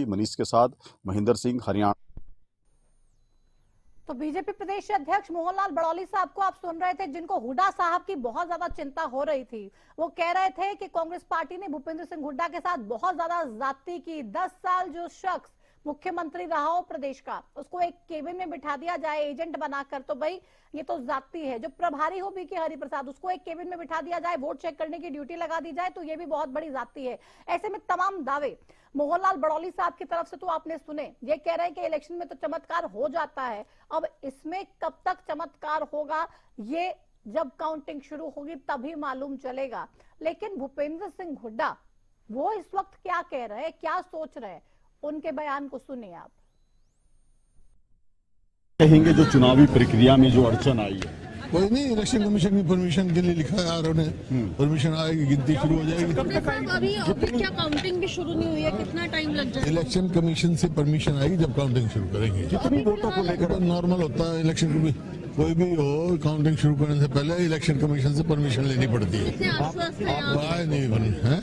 मनीष के साथ महेंद्र सिंह, हरियाणा। तो बीजेपी प्रदेश अध्यक्ष मोहनलाल बड़ौली साहब को आप सुन रहे थे, जिनको हुड्डा साहब की बहुत ज्यादा चिंता हो रही थी। वो कह रहे थे कि कांग्रेस पार्टी ने भूपेंद्र सिंह हुड्डा के साथ बहुत ज्यादा ज्यादती की। 10 साल जो शख्स मुख्यमंत्री रहा हो प्रदेश का, उसको एक केबिन में बिठा दिया जाए एजेंट बनाकर, तो भाई ये तो ज्यादती है। जो प्रभारी हो बीके हरिप्रसाद, उसको एक केबिन में बिठा दिया जाए, वोट चेक करने की ड्यूटी लगा दी जाए, तो ये भी बहुत बड़ी ज्यादती है। ऐसे में तमाम दावे मोहनलाल बड़ौली साहब की तरफ से तो आपने सुने। ये कह रहे हैं कि इलेक्शन में तो चमत्कार हो जाता है, अब इसमें कब तक चमत्कार होगा ये जब काउंटिंग शुरू होगी तभी मालूम चलेगा। लेकिन भूपेंद्र सिंह हुड्डा वो इस वक्त क्या कह रहे हैं, क्या सोच रहे हैं, उनके बयान को सुनिए आप। कहेंगे जो चुनावी प्रक्रिया में जो अड़चन आई है, कोई नहीं, इलेक्शन कमीशन की परमिशन के लिए लिखा है आर ने, परमिशन आएगी, गिनती शुरू हो जाएगी। अभी क्या काउंटिंग भी शुरू नहीं हुई है, कितना टाइम लग जाएगा? इलेक्शन कमीशन से परमिशन आएगी जब काउंटिंग शुरू करेंगे। कितनी वोटों को लेकर नॉर्मल होता है इलेक्शन को भी, कोई भी हो काउंटिंग शुरू करने से पहले इलेक्शन कमीशन से परमिशन लेनी पड़ती है। नहीं बनी है,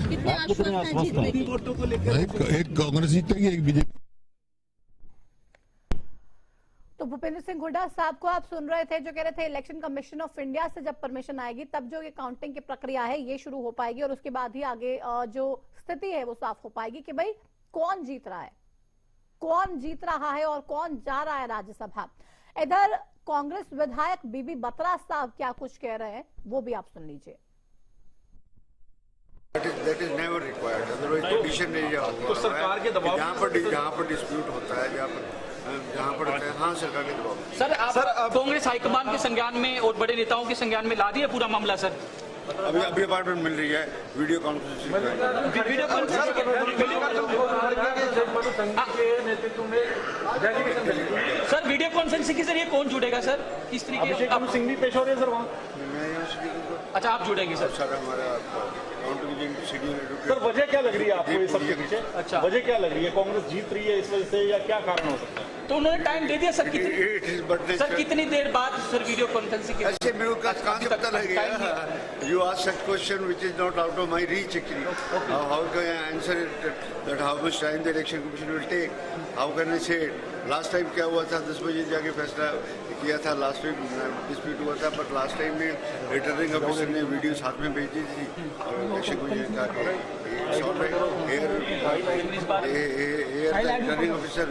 एक कांग्रेस जीतेगी, एक बीजेपी। तो भूपेंद्र सिंह हुड्डा साहब को आप सुन रहे थे, जो कह रहे थे इलेक्शन कमीशन ऑफ इंडिया से जब परमिशन आएगी तब जो ये काउंटिंग की प्रक्रिया है ये शुरू हो पाएगी, और उसके बाद ही आगे जो स्थिति है वो साफ हो पाएगी कि भाई कौन जीत रहा है, कौन जीत रहा है और कौन जा रहा है राज्यसभा। इधर कांग्रेस विधायक बीबी बत्रा साहब क्या कुछ कह रहे हैं वो भी आप सुन लीजिए। That is never required. Otherwise, petition area होगा। तो सरकार के दबाव, जहाँ पर डिस्प्यूट होता है, जहाँ पर होता है, हाँ सरकार के दबाव। सर कांग्रेस हाईकमान के संज्ञान में और बड़े नेताओं के संज्ञान में ला दिया पूरा मामला सर? अभी अपॉइंटमेंट मिल रही है, video conferencing sir, video conferencing के जरिए कौन जुड़ेगा सर? किस तरीके से सिंह भी पेश हो रहे हैं सर वहाँ? अच्छा, आप जुड़ेंगे सर? सर हमारा सर वजह क्या लग रही है आपको इस सब के पीछे? अच्छा, वजह क्या लग रही है? कांग्रेस जीत रही है इस वजह से, या क्या कारण हो सकता है? तो उन्होंने टाइम दे दिया सर, कितनी देर बाद सर वीडियो कॉन्फ्रेंसिंग के? ऐसे मेरे को कहाँ से पता लगेगा? You ask such question which is not out of my reach actually. How can I answer it? That how much time the election commission will take? How can I say it? Last time क्या हुआ था, 10 बजे जाके फैसला किया था, last time dispute हुआ था, बट लास्ट टाइम में रिटर्निंग ऑफिसर ने वीडियो साथ में भेजी थी और इलेक्शन कमीशन का रिटर्निंग ऑफिसर।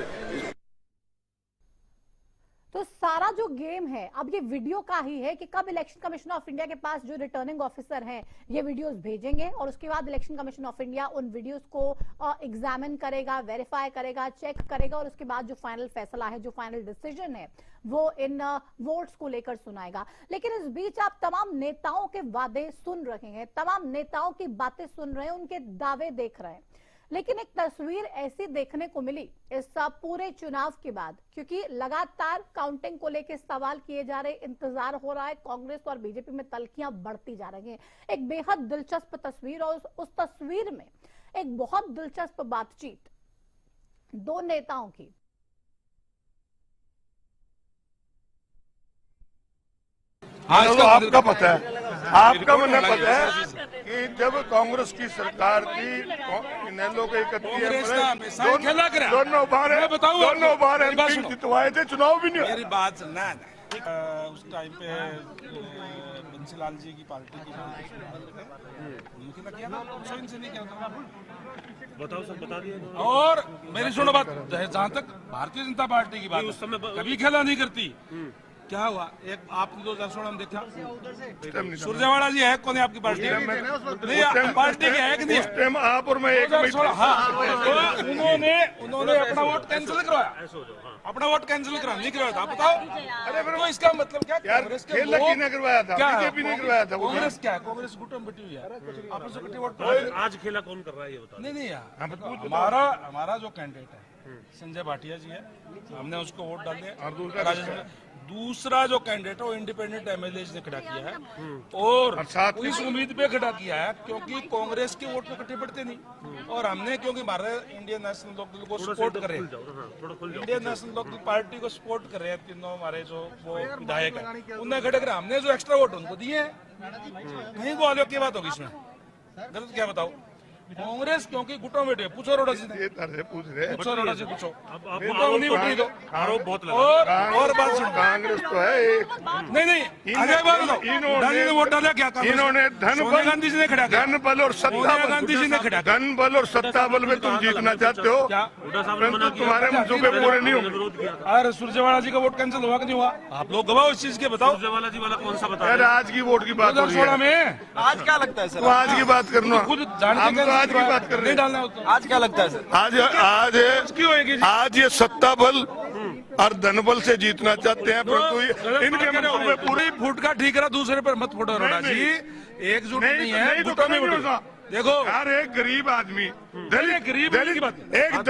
तो सारा जो गेम है अब ये वीडियो का ही है कि कब इलेक्शन कमीशन ऑफ इंडिया के पास जो रिटर्निंग ऑफिसर हैं ये वीडियोस भेजेंगे, और उसके बाद इलेक्शन कमीशन ऑफ इंडिया उन वीडियोस को एग्जामिन करेगा, वेरीफाई करेगा, चेक करेगा, और उसके बाद जो फाइनल फैसला है, जो फाइनल डिसीजन है, वो इन वोट्स को लेकर सुनाएगा। लेकिन इस बीच आप तमाम नेताओं के वादे सुन रहे हैं, तमाम नेताओं की बातें सुन रहे हैं, उनके दावे देख रहे हैं। लेकिन एक तस्वीर ऐसी देखने को मिली इस पूरे चुनाव के बाद, क्योंकि लगातार काउंटिंग को लेकर सवाल किए जा रहे, इंतजार हो रहा है, कांग्रेस और बीजेपी में तल्खियां बढ़ती जा रही हैं। एक बेहद दिलचस्प तस्वीर, और उस तस्वीर में एक बहुत दिलचस्प बातचीत दो नेताओं की। आज तो आपका पता है, आपका मुझे पता है कि जब कांग्रेस की सरकार थी, इनेलो के 31 दोनों बार एमपी जितवाए थे, चुनाव भी नहीं। मेरी बात सुनना है, उस टाइम पे बंसीलाल जी की पार्टी की किया था, इनसे नहीं किया था। बताओ सर, बता दिए। और मेरी सुनो बात, जहाँ तक भारतीय जनता पार्टी की बात, उस समय कभी खेला नहीं करती। क्या हुआ, एक आपने 2016 में देखा, सुरजेवाला जी है कौन है आपकी पार्टी नहीं, पार्टी के है कि नहीं? उस टाइम आप और मैं एक उन्होंने अपना वोट कैंसिल करवाया, अपना वोट कैंसिल करा नहीं करवाया था, बताओ। अरे फिर वो इसका मतलब क्या? कांग्रेस के किसने करवाया था? बीजेपी ने करवाया था। कांग्रेस क्या है, कांग्रेस गुटम बटी हुई है, आपस में वोट। आज खेला कौन कर रहा है ये बताओ। नहीं हमारा जो कैंडिडेट है संजय भाटिया जी है, हमने उसको वोट डाल दिया। दूसरा जो कैंडिडेट है वो इंडिपेंडेंट एमएलए ने खड़ा किया है, और इस उम्मीद पे खड़ा किया है क्योंकि कांग्रेस के वोट इकट्ठे पड़ते नहीं, और हमने क्योंकि हमारे इंडियन नेशनल लोकदल को सपोर्ट कर रहे हैं, इंडियन नेशनल लोकदल पार्टी को सपोर्ट कर रहे हैं, तीनों हमारे जो वो विधायक है उन्हें खड़े कर, हमने जो एक्स्ट्रा वोट उनको दिए हैं। कहीं को आलोक की बात होगी इसमें, गलत क्या बताओ? कांग्रेस क्योंकि गुटों में पूछो अरोड़ा से, ये तरह से पूछ रहे हैं। पूछो अरोड़ा से पूछो। अब गुटों नहीं उठी तो आरोप बहुत लगा। और बात सुनो, कांग्रेस तो है एक। नहीं आगे बात बताओ, इन्होंने ने वोट डाला क्या कांग्रेस? इन्होंने सोनिया गांधी जी ने खड़ा किया, धन बल और सत्ता सोनिया गांधी जी ने खड़ा किया। धन बल और सत्ता बल में तुम जीतना चाहते हो, क्या परंतु तुम्हारे मंसूबे पूरे नहीं होंगे। विरोध किया। अरे सुरजेवाला जी का वोट कैंसिल हुआ कि नहीं हुआ? आप लोग गवाह इस चीज के, बताओ। सुरजेवाला जी वाला कौन सा बता यार रहे हैं? आज की वोट की बात हो रही 2016 है, में आज क्या लगता है तो सर? आज की बात करना, खुद जान हम के तो आज की बात कर रहे नहीं हैं। डालना होता। आज क्या लगता है सर? आज आज ये सत्ता बल और धन बल से जीतना चाहते हैं, परंतु इनके मंसूबे पूरे पूरी फूट का ठीक रहा, दूसरे पर मत फोड़ो अरोड़ा नहीं, जी। एकजुट नहीं है, नहीं तो गुटों में करेंगे उठो। उसका। देखो यार एक गरीब आदमी गरीब की बात। एक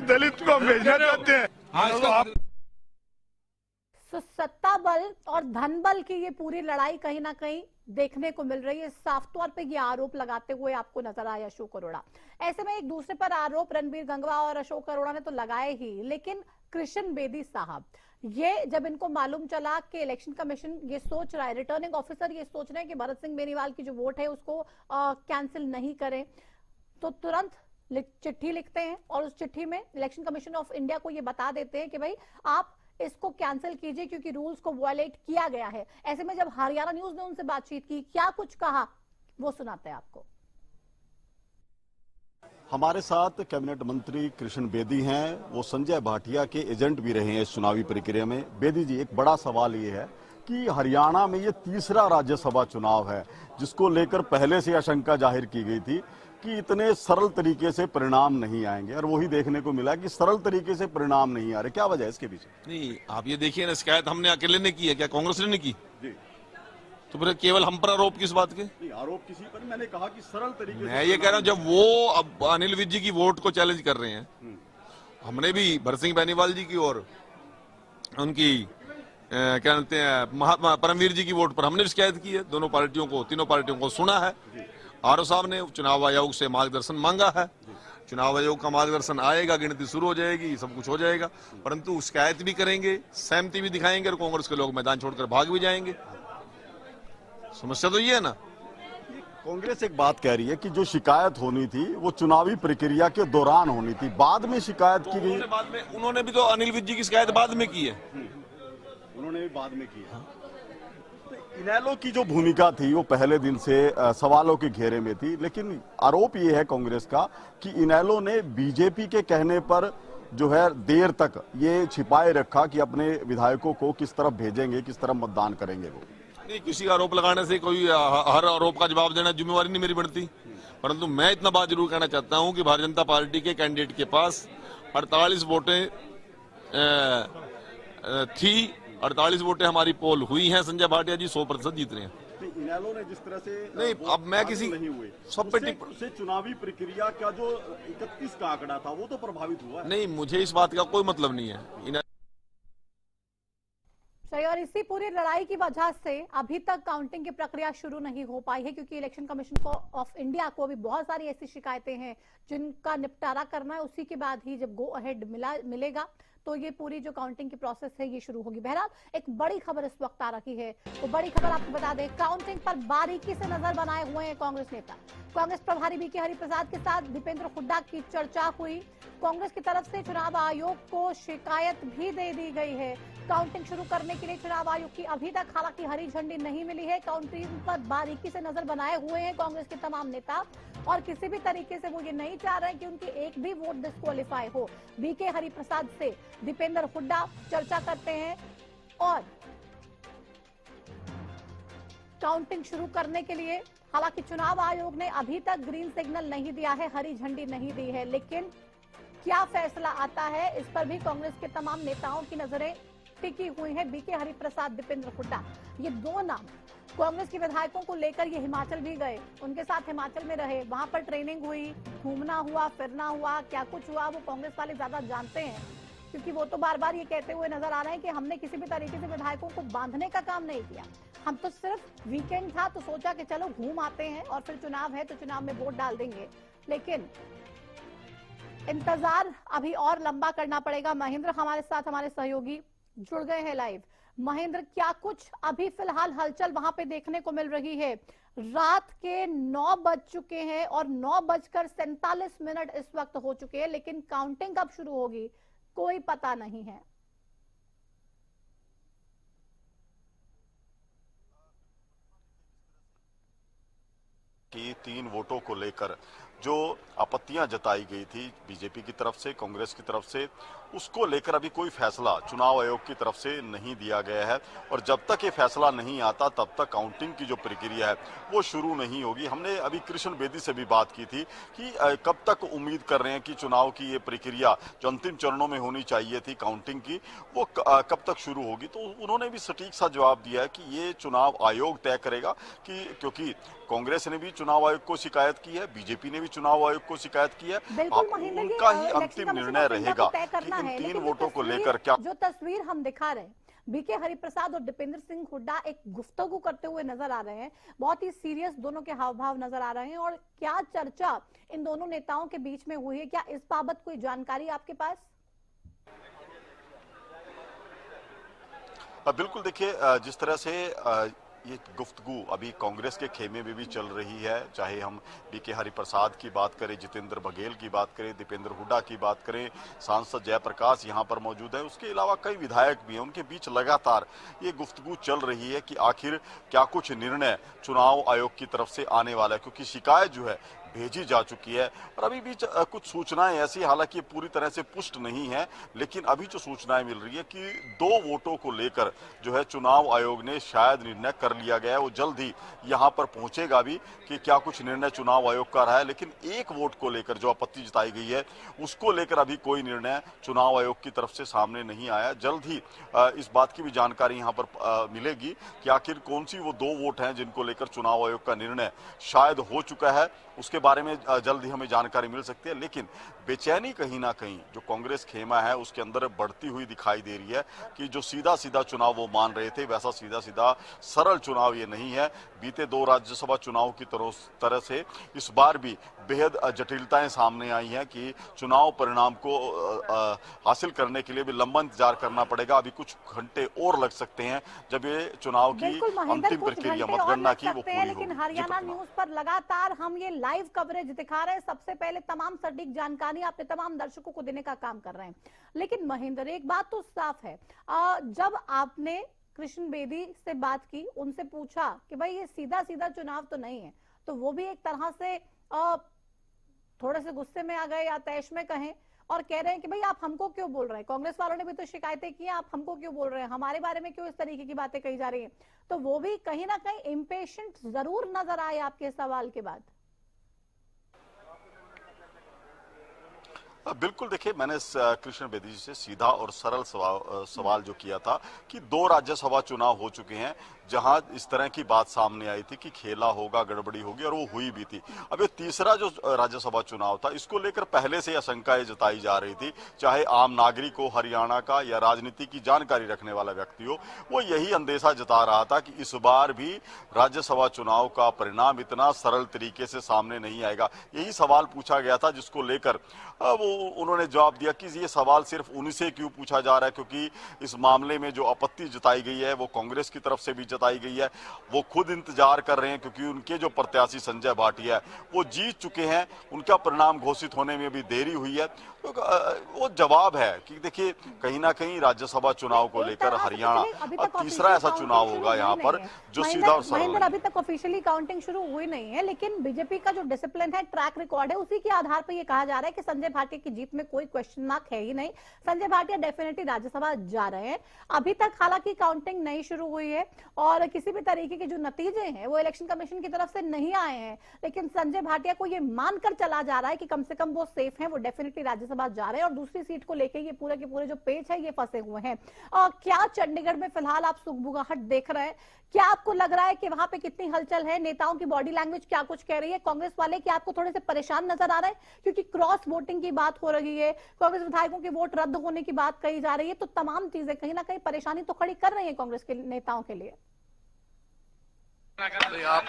दलित को भेजना चाहते हैं। हाँ, इसका तो सत्ता बल और धन बल की ये पूरी लड़ाई कहीं ना कहीं देखने को मिल रही है। साफ तौर पे ये आरोप लगाते हुए आपको नजर आया अशोक अरोड़ा। ऐसे में एक दूसरे पर आरोप रणबीर गंगवा और अशोक अरोड़ा ने तो लगाए ही, लेकिन कृष्ण बेदी साहब, ये जब इनको मालूम चला कि इलेक्शन कमीशन ये सोच रहा है, रिटर्निंग ऑफिसर ये सोच रहे हैं कि भरत सिंह बेनीवाल की जो वोट है उसको कैंसिल नहीं करें, तो तुरंत चिट्ठी लिखते हैं और उस चिट्ठी में इलेक्शन कमीशन ऑफ इंडिया को ये बता देते हैं कि भाई आप इसको कैंसिल कीजिए क्योंकि रूल्स को वायलेट किया गया है। ऐसे में जब हरियाणा न्यूज ने उनसे बातचीत की, क्या कुछ कहा वो सुनाते हैं आपको। हमारे साथ कैबिनेट मंत्री कृष्ण बेदी हैं, वो संजय भाटिया के एजेंट भी रहे हैं इस चुनावी प्रक्रिया में। बेदी जी, एक बड़ा सवाल ये है कि हरियाणा में ये तीसरा राज्यसभा चुनाव है जिसको लेकर पहले से आशंका जाहिर की गई थी कि इतने सरल तरीके से परिणाम नहीं आएंगे, और वही देखने को मिला कि सरल तरीके से परिणाम नहीं आ रहे। क्या वजह है इसके पीछे? नहीं, आप ये देखिए ना, शिकायत हमने अकेले ने की है क्या कांग्रेस ने नहीं की? जी, तो फिर केवल हम पर आरोप किस बात के? नहीं, आरोप किसी पर, मैंने कहा कि सरल तरीके मैं ये कह रहा हूँ, जब वो अब अनिल विज जी की वोट को चैलेंज कर रहे हैं, हमने भी भरत सिंह बेनीवाल जी की और उनकी क्या कहते हैं महात्मा परमवीर जी की वोट पर हमने भी शिकायत की है। दोनों पार्टियों को, तीनों पार्टियों को सुना है। आरओ साहब ने चुनाव आयोग से मार्गदर्शन मांगा है। चुनाव आयोग का मार्गदर्शन आएगा, गिनती शुरू हो जाएगी, सब कुछ हो जाएगा, परंतु शिकायत भी करेंगे, सहमति भी दिखाएंगे और कांग्रेस के लोग मैदान छोड़कर भाग भी जाएंगे। समस्या तो ये है ना। कांग्रेस एक बात कह रही है कि जो शिकायत होनी थी वो चुनावी प्रक्रिया के दौरान होनी थी, बाद में शिकायत की गई। उन्होंने भी तो अनिल विज जी की शिकायत बाद में की है। उन्होंने भी बाद में की है। इनेलो की जो भूमिका थी वो पहले दिन से सवालों के घेरे में थी, लेकिन आरोप ये है कांग्रेस का कि इनेलो ने बीजेपी के कहने पर जो है देर तक ये छिपाए रखा कि अपने विधायकों को किस तरफ भेजेंगे, किस तरफ मतदान करेंगे। वो नहीं, किसी का आरोप लगाने से कोई हर आरोप का जवाब देना जिम्मेवारी नहीं मेरी बनती, परंतु मैं इतना बात जरूर कहना चाहता हूं कि भारतीय जनता पार्टी के कैंडिडेट के पास 48 वोटें थी, 48 वोटें हमारी पोल हुई हैं। संजय भाटिया जी 100% जीत रहे हैं। इनेलो ने जिस तरह से नहीं, अब मैं किसी नहीं हुए सब पे उससे चुनावी प्रक्रिया का जो 31 का आंकड़ा था वो तो प्रभावित हुआ है। नहीं, मुझे इस बात का कोई मतलब नहीं है। सही, और इसी पूरी लड़ाई की वजह से अभी तक काउंटिंग की प्रक्रिया शुरू नहीं हो पाई है, क्योंकि इलेक्शन कमीशन ऑफ इंडिया को अभी बहुत सारी ऐसी शिकायतें हैं जिनका निपटारा करना है। उसी के बाद ही जब गो अहेड मिलेगा तो ये पूरी जो काउंटिंग की प्रोसेस है ये शुरू होगी। बहरहाल एक बड़ी खबर इस वक्त आ रखी है, वो बड़ी खबर आपको बता दें, काउंटिंग पर बारीकी से नजर बनाए हुए हैं कांग्रेस नेता। कांग्रेस प्रभारी बीके हरिप्रसाद के साथ दीपेंद्र हुड्डा की चर्चा हुई। कांग्रेस की तरफ से चुनाव आयोग को शिकायत भी दे दी गई है काउंटिंग शुरू करने के लिए। चुनाव आयोग की अभी तक हालांकि हरी झंडी नहीं मिली है। काउंटिंग पर बारीकी से नजर बनाए हुए हैं कांग्रेस के तमाम नेता, और किसी भी तरीके से वो ये नहीं चाह रहे हैं कि उनकी एक भी वोट डिस्क्वालीफाई हो। बीके हरिप्रसाद से दीपेंद्र हुड्डा चर्चा करते हैं और काउंटिंग शुरू करने के लिए, हालांकि चुनाव आयोग ने अभी तक ग्रीन सिग्नल नहीं दिया है, हरी झंडी नहीं दी है, लेकिन क्या फैसला आता है इस पर भी कांग्रेस के तमाम नेताओं की नजरें टिकी हुई है। बीके हरिप्रसाद, दीपेंद्र हुड्डा, ये दो नाम कांग्रेस के विधायकों को लेकर ये हिमाचल भी गए, उनके साथ हिमाचल में रहे, वहां पर ट्रेनिंग हुई, घूमना हुआ, फिरना हुआ, क्या कुछ हुआ वो कांग्रेस वाले ज्यादा जानते हैं, क्योंकि वो तो बार बार ये कहते हुए नजर आ रहे हैं कि हमने किसी भी तरीके से विधायकों को बांधने का काम नहीं किया, हम तो सिर्फ वीकेंड था तो सोचा कि चलो घूम आते हैं और फिर चुनाव है तो चुनाव में वोट डाल देंगे। लेकिन इंतजार अभी और लंबा करना पड़ेगा। महेंद्र हमारे साथ, हमारे सहयोगी जुड़ गए हैं लाइव। महेंद्र, क्या कुछ अभी फिलहाल हलचल वहां पे देखने को मिल रही है? रात के 9 बज चुके हैं और 9:47 इस वक्त हो चुके हैं, लेकिन काउंटिंग कब शुरू होगी कोई पता नहीं है। कि 3 वोटों को लेकर जो आपत्तियां जताई गई थी बीजेपी की तरफ से, कांग्रेस की तरफ से, उसको लेकर अभी कोई फैसला चुनाव आयोग की तरफ से नहीं दिया गया है और जब तक ये फैसला नहीं आता तब तक काउंटिंग की जो प्रक्रिया है वो शुरू नहीं होगी। हमने अभी कृष्ण बेदी से भी बात की थी कि कब तक उम्मीद कर रहे हैं कि चुनाव की ये प्रक्रिया जो अंतिम चरणों में होनी चाहिए थी काउंटिंग की, वो कब तक शुरू होगी। तो उन्होंने भी सटीक सा जवाब दिया है कि ये चुनाव आयोग तय करेगा, कि क्योंकि कांग्रेस ने भी चुनाव आयोग को शिकायत की है, बीजेपी ने भी चुनाव आयोग को शिकायत की है, उनका ही अंतिम निर्णय रहेगा कि इन 3 वोटों को लेकर क्या। जो तस्वीर हम दिखा रहे हैं, बीके हरिप्रसाद और दीपेंद्र सिंह हुड्डा एक गुफ्तगू करते हुए नजर आ रहे हैं। बहुत ही सीरियस दोनों के हाव भाव नजर आ रहे हैं। और क्या चर्चा इन दोनों नेताओं के बीच में हुई है, क्या इस बाबत कोई जानकारी आपके पास? बिल्कुल, देखिए जिस तरह से ये गुफ्तगू अभी कांग्रेस के खेमे में भी चल रही है, चाहे हम बीके हरिप्रसाद की बात करें, जितेंद्र बघेल की बात करें, दीपेंद्र हुड्डा की बात करें, सांसद जयप्रकाश यहाँ पर मौजूद है, उसके अलावा कई विधायक भी हैं, उनके बीच लगातार ये गुफ्तगू चल रही है कि आखिर क्या कुछ निर्णय चुनाव आयोग की तरफ से आने वाला है, क्योंकि शिकायत जो है भेजी जा चुकी है और अभी भी कुछ सूचनाएं ऐसी, हालांकि ये पूरी तरह से पुष्ट नहीं है, लेकिन अभी जो सूचनाएं मिल रही है कि 2 वोटों को लेकर जो है चुनाव आयोग ने शायद निर्णय कर लिया गया है। वो जल्द ही यहां पर पहुंचेगा भी कि क्या कुछ निर्णय चुनाव आयोग का रहा है, लेकिन 1 वोट को लेकर जो आपत्ति जताई गई है उसको लेकर अभी कोई निर्णय चुनाव आयोग की तरफ से सामने नहीं आया। जल्द ही इस बात की भी जानकारी यहाँ पर मिलेगी कि आखिर कौन सी वो 2 वोट हैं जिनको लेकर चुनाव आयोग का निर्णय शायद हो चुका है, उसके बारे में जल्द ही हमें जानकारी मिल सकती है। लेकिन बेचैनी कहीं ना कहीं जो कांग्रेस खेमा है उसके अंदर बढ़ती हुई दिखाई दे रही है कि जो सीधा सीधा चुनाव वो मान रहे थे वैसा सीधा सीधा सरल चुनाव ये नहीं है। बीते 2 राज्यसभा चुनाव की तरह से इस बार भी बेहद जटिलताएं सामने आई हैं कि चुनाव परिणाम को हासिल करने के लिए भी लंबा इंतजार करना पड़ेगा। अभी कुछ घंटे और लग सकते हैं जब ये चुनाव की अंतिम प्रक्रिया मतगणना की वो पूरी होगी। लेकिन हरियाणा न्यूज पर लगातार हम ये लाइव कवरेज दिखा रहे हैं, सबसे पहले तमाम सटीक जानकारी आपने तमाम दर्शकों को देने का काम कर रहे हैं। लेकिन महेंद्र, एक बात तो साफ है, जब आपने कृष्ण बेदी से बात की, उनसे पूछा कि भाई ये सीधा सीधा चुनाव तो नहीं है, तो वो भी एक तरह से थोड़े से गुस्से में आ गए या तैश में कहें और कह रहे हैं कि भाई आप हमको क्यों बोल रहे हैं, कांग्रेस वालों ने भी तो शिकायतें की, आप हमको क्यों बोल रहे हैं, हमारे बारे में क्यों इस तरीके की बातें कही जा रही हैं। तो वो भी कहीं ना कहीं इम्पेशेंट जरूर नजर आए आपके सवाल के बाद। बिल्कुल, देखिए मैंने कृष्ण बेदी जी से सीधा और सरल सवाल जो किया था कि 2 राज्यसभा चुनाव हो चुके हैं जहां इस तरह की बात सामने आई थी कि खेला होगा, गड़बड़ी होगी, और वो हुई भी थी। अब ये तीसरा जो राज्यसभा चुनाव था इसको लेकर पहले से आशंकाएं जताई जा रही थी, चाहे आम नागरिक हो हरियाणा का या राजनीति की जानकारी रखने वाला व्यक्ति हो, वो यही अंदेशा जता रहा था कि इस बार भी राज्यसभा चुनाव का परिणाम इतना सरल तरीके से सामने नहीं आएगा। यही सवाल पूछा गया था, जिसको लेकर वो उन्होंने जवाब दिया कि ये सवाल सिर्फ उन्हीं से क्यों पूछा जा रहा है, क्योंकि इस मामले में जो आपत्ति जताई गई है वो कांग्रेस की तरफ से भी जताई गई है। वो खुद इंतजार कर रहे हैं क्योंकि उनके जो प्रत्याशी संजय भाटिया है वो जीत चुके हैं, उनका परिणाम घोषित होने में भी देरी हुई है। तो वो जवाब है कि देखिए कहीं ना कहीं राज्यसभा चुनाव को लेकर हरियाणा तीसरा ऐसा चुनाव होगा यहाँ पर जो सीधा और सरल। अभी तक ऑफिशियली काउंटिंग शुरू हुई नहीं है, लेकिन बीजेपी का जो डिसिप्लिन है, ट्रैक रिकॉर्ड है, उसी के आधार पर यह कहा जा रहा है कि संजय भाटिया की जीत में कोई क्वेश्चन मार्क है ही नहीं। संजय भाटिया डेफिनेटली राज्यसभा जा रहे हैं। अभी तक हालांकि काउंटिंग नहीं शुरू हुई है और किसी भी तरीके के जो नतीजे हैं वो इलेक्शन कमीशन की तरफ से नहीं आए हैं, लेकिन संजय भाटिया को ये मानकर चला जा रहा है कि कम से कम वो सेफ हैं, वो डेफिनेटली राज्यसभा जा रहे हैं और दूसरी सीट को लेकर ये पूरे के पूरे जो पेच है ये फंसे हुए हैं। क्या चंडीगढ़ में फिलहाल आप सुगबुगाहट देख रहे हैं? क्या आपको लग रहा है कि वहां पे कितनी हलचल है? नेताओं की बॉडी लैंग्वेज क्या कुछ कह रही है? कांग्रेस वाले क्या आपको थोड़े से परेशान नजर आ रहे हैं क्योंकि क्रॉस वोटिंग की बात हो रही है, कांग्रेस विधायकों के वोट रद्द होने की बात कही जा रही है, तो तमाम चीजें कहीं ना कहीं परेशानी तो खड़ी कर रही है कांग्रेस के नेताओं के लिए। आप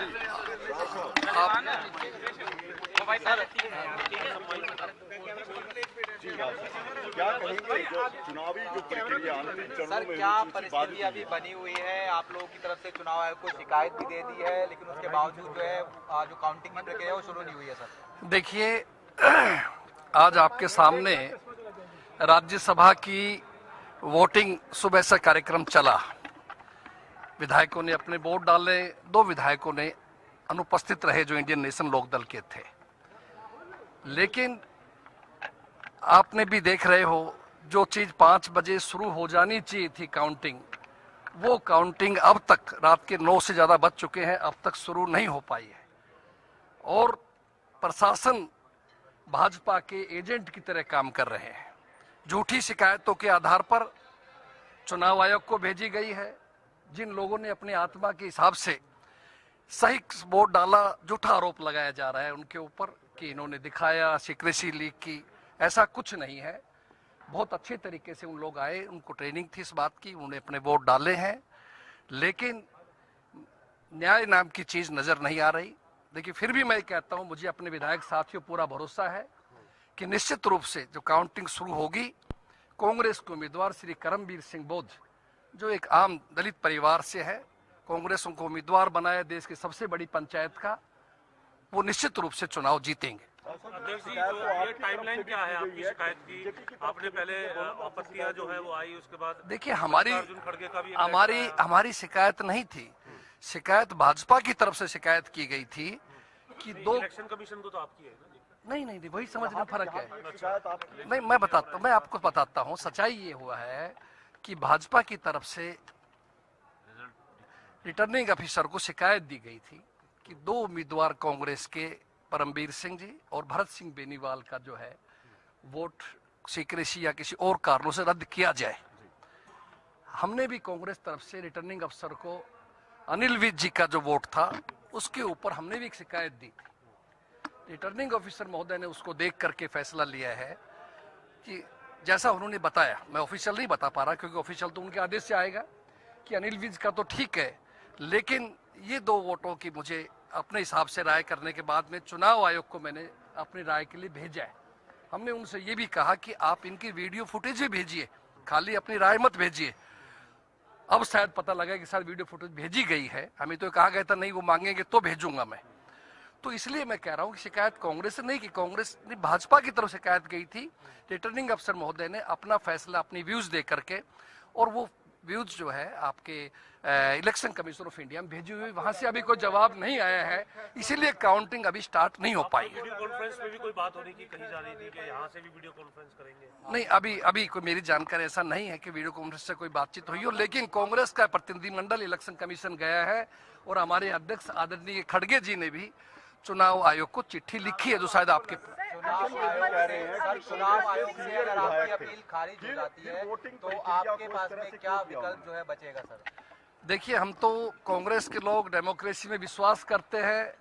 क्या कहेंगे जो चुनावी जो प्रक्रिया अंतिम चरणों सर, में क्या परिस्थिति अभी बनी हुई है? आप लोगों की तरफ से चुनाव आयोग को शिकायत भी दे दी है, लेकिन उसके बावजूद जो है जो काउंटिंग की प्रक्रिया है वो शुरू नहीं हुई है सर। देखिए, आज आपके सामने राज्यसभा की वोटिंग सुबह से कार्यक्रम चला। विधायकों ने अपने वोट डाले, 2 विधायकों ने अनुपस्थित रहे जो इंडियन नेशनल लोकदल के थे। लेकिन आपने भी देख रहे हो, जो चीज 5 बजे शुरू हो जानी चाहिए थी काउंटिंग, वो काउंटिंग अब तक रात के 9 से ज्यादा बज चुके हैं, अब तक शुरू नहीं हो पाई है। और प्रशासन भाजपा के एजेंट की तरह काम कर रहे हैं। झूठी शिकायतों के आधार पर चुनाव आयोग को भेजी गई है। जिन लोगों ने अपने आत्मा के हिसाब से सही वोट डाला, झूठा आरोप लगाया जा रहा है उनके ऊपर कि इन्होंने दिखाया, सीक्रेसी लीक की। ऐसा कुछ नहीं है। बहुत अच्छे तरीके से उन लोग आए, उनको ट्रेनिंग थी इस बात की, उन्होंने अपने वोट डाले हैं, लेकिन न्याय नाम की चीज नजर नहीं आ रही। देखिए, फिर भी मैं कहता हूं, मुझे अपने विधायक साथियों पूरा भरोसा है कि निश्चित रूप से जो काउंटिंग शुरू होगी, कांग्रेस के उम्मीदवार श्री करमबीर सिंह बोध, जो एक आम दलित परिवार से है, कांग्रेस उनको उम्मीदवार बनाया देश की सबसे बड़ी पंचायत का, वो निश्चित रूप से चुनाव जीतेंगे। अध्यक्ष जी, ये टाइमलाइन क्या है आपकी शिकायत की? आपने पहले आपत्तियां जो है वो आई, उसके बाद देखिए, हमारी शिकायत नहीं थी। शिकायत भाजपा की तरफ से शिकायत की गई थी कि 2 इलेक्शन कमीशन तो आपकी है ना? नहीं, वही समझने में फर्क है। नहीं, मैं आपको बताता हूँ। सच्चाई ये हुआ है कि भाजपा की तरफ से रिटर्निंग ऑफिसर को शिकायत दी गई थी कि 2 उम्मीदवार कांग्रेस के परमबीर सिंह जी और भरत सिंह बेनीवाल का जो है वोट सीक्रेसी या किसी और कारणों से रद्द किया जाए। हमने भी कांग्रेस तरफ से रिटर्निंग अफसर को अनिल विज जी का जो वोट था उसके ऊपर हमने भी एक शिकायत दी थी। रिटर्निंग ऑफिसर महोदय ने उसको देख करके फैसला लिया है कि जैसा उन्होंने बताया, मैं ऑफिशियल नहीं बता पा रहा क्योंकि ऑफिशियल तो उनके आदेश से आएगा, कि अनिल विज का तो ठीक है, लेकिन ये 2 वोटों की मुझे अपने हिसाब से राय करने के बाद में चुनाव आयोग को मैंने अपनी राय के लिए भेजा है। हमने उनसे ये भी कहा कि आप इनकी वीडियो फुटेज भी भेजिए, खाली अपनी राय मत भेजिए। अब शायद पता लगा कि शायद वीडियो फुटेज भेजी गई है, हमें तो कहा गया था नहीं, वो मांगेंगे तो भेजूंगा मैं। तो इसलिए मैं कह रहा हूं कि शिकायत कांग्रेस से नहीं, कि कांग्रेस ने भाजपा की तरफ शिकायत गई थी। रिटर्निंग अफसर महोदय ने अपना फैसला, अपनी व्यूज दे करके, और वो व्यूज जो है आपके इलेक्शन कमीशन ऑफ इंडिया में भेजी हुई, वहां से अभी कोई जवाब नहीं आया है, इसीलिए काउंटिंग अभी स्टार्ट नहीं हो पाई। वीडियो कॉन्फ्रेंस में भी कोई बात होने की कही जा रही थी कि यहाँ से भी वीडियो कॉन्फ्रेंस करेंगे? नहीं, अभी कोई मेरी जानकारी ऐसा नहीं है कि वीडियो कॉन्फ्रेंस से कोई बातचीत हुई हो, लेकिन कांग्रेस का प्रतिनिधिमंडल इलेक्शन कमीशन गया है और हमारे अध्यक्ष आदरणीय खड़गे जी ने भी चुनाव आयोग को चिट्ठी लिखी है, जो शायद आपके चुनाव आयोग से अगर आपकी अपील खारिज हो जाती है तो आपके पास में क्या विकल्प जो है बचेगा सर? देखिए, हम तो कांग्रेस के लोग डेमोक्रेसी में विश्वास करते हैं,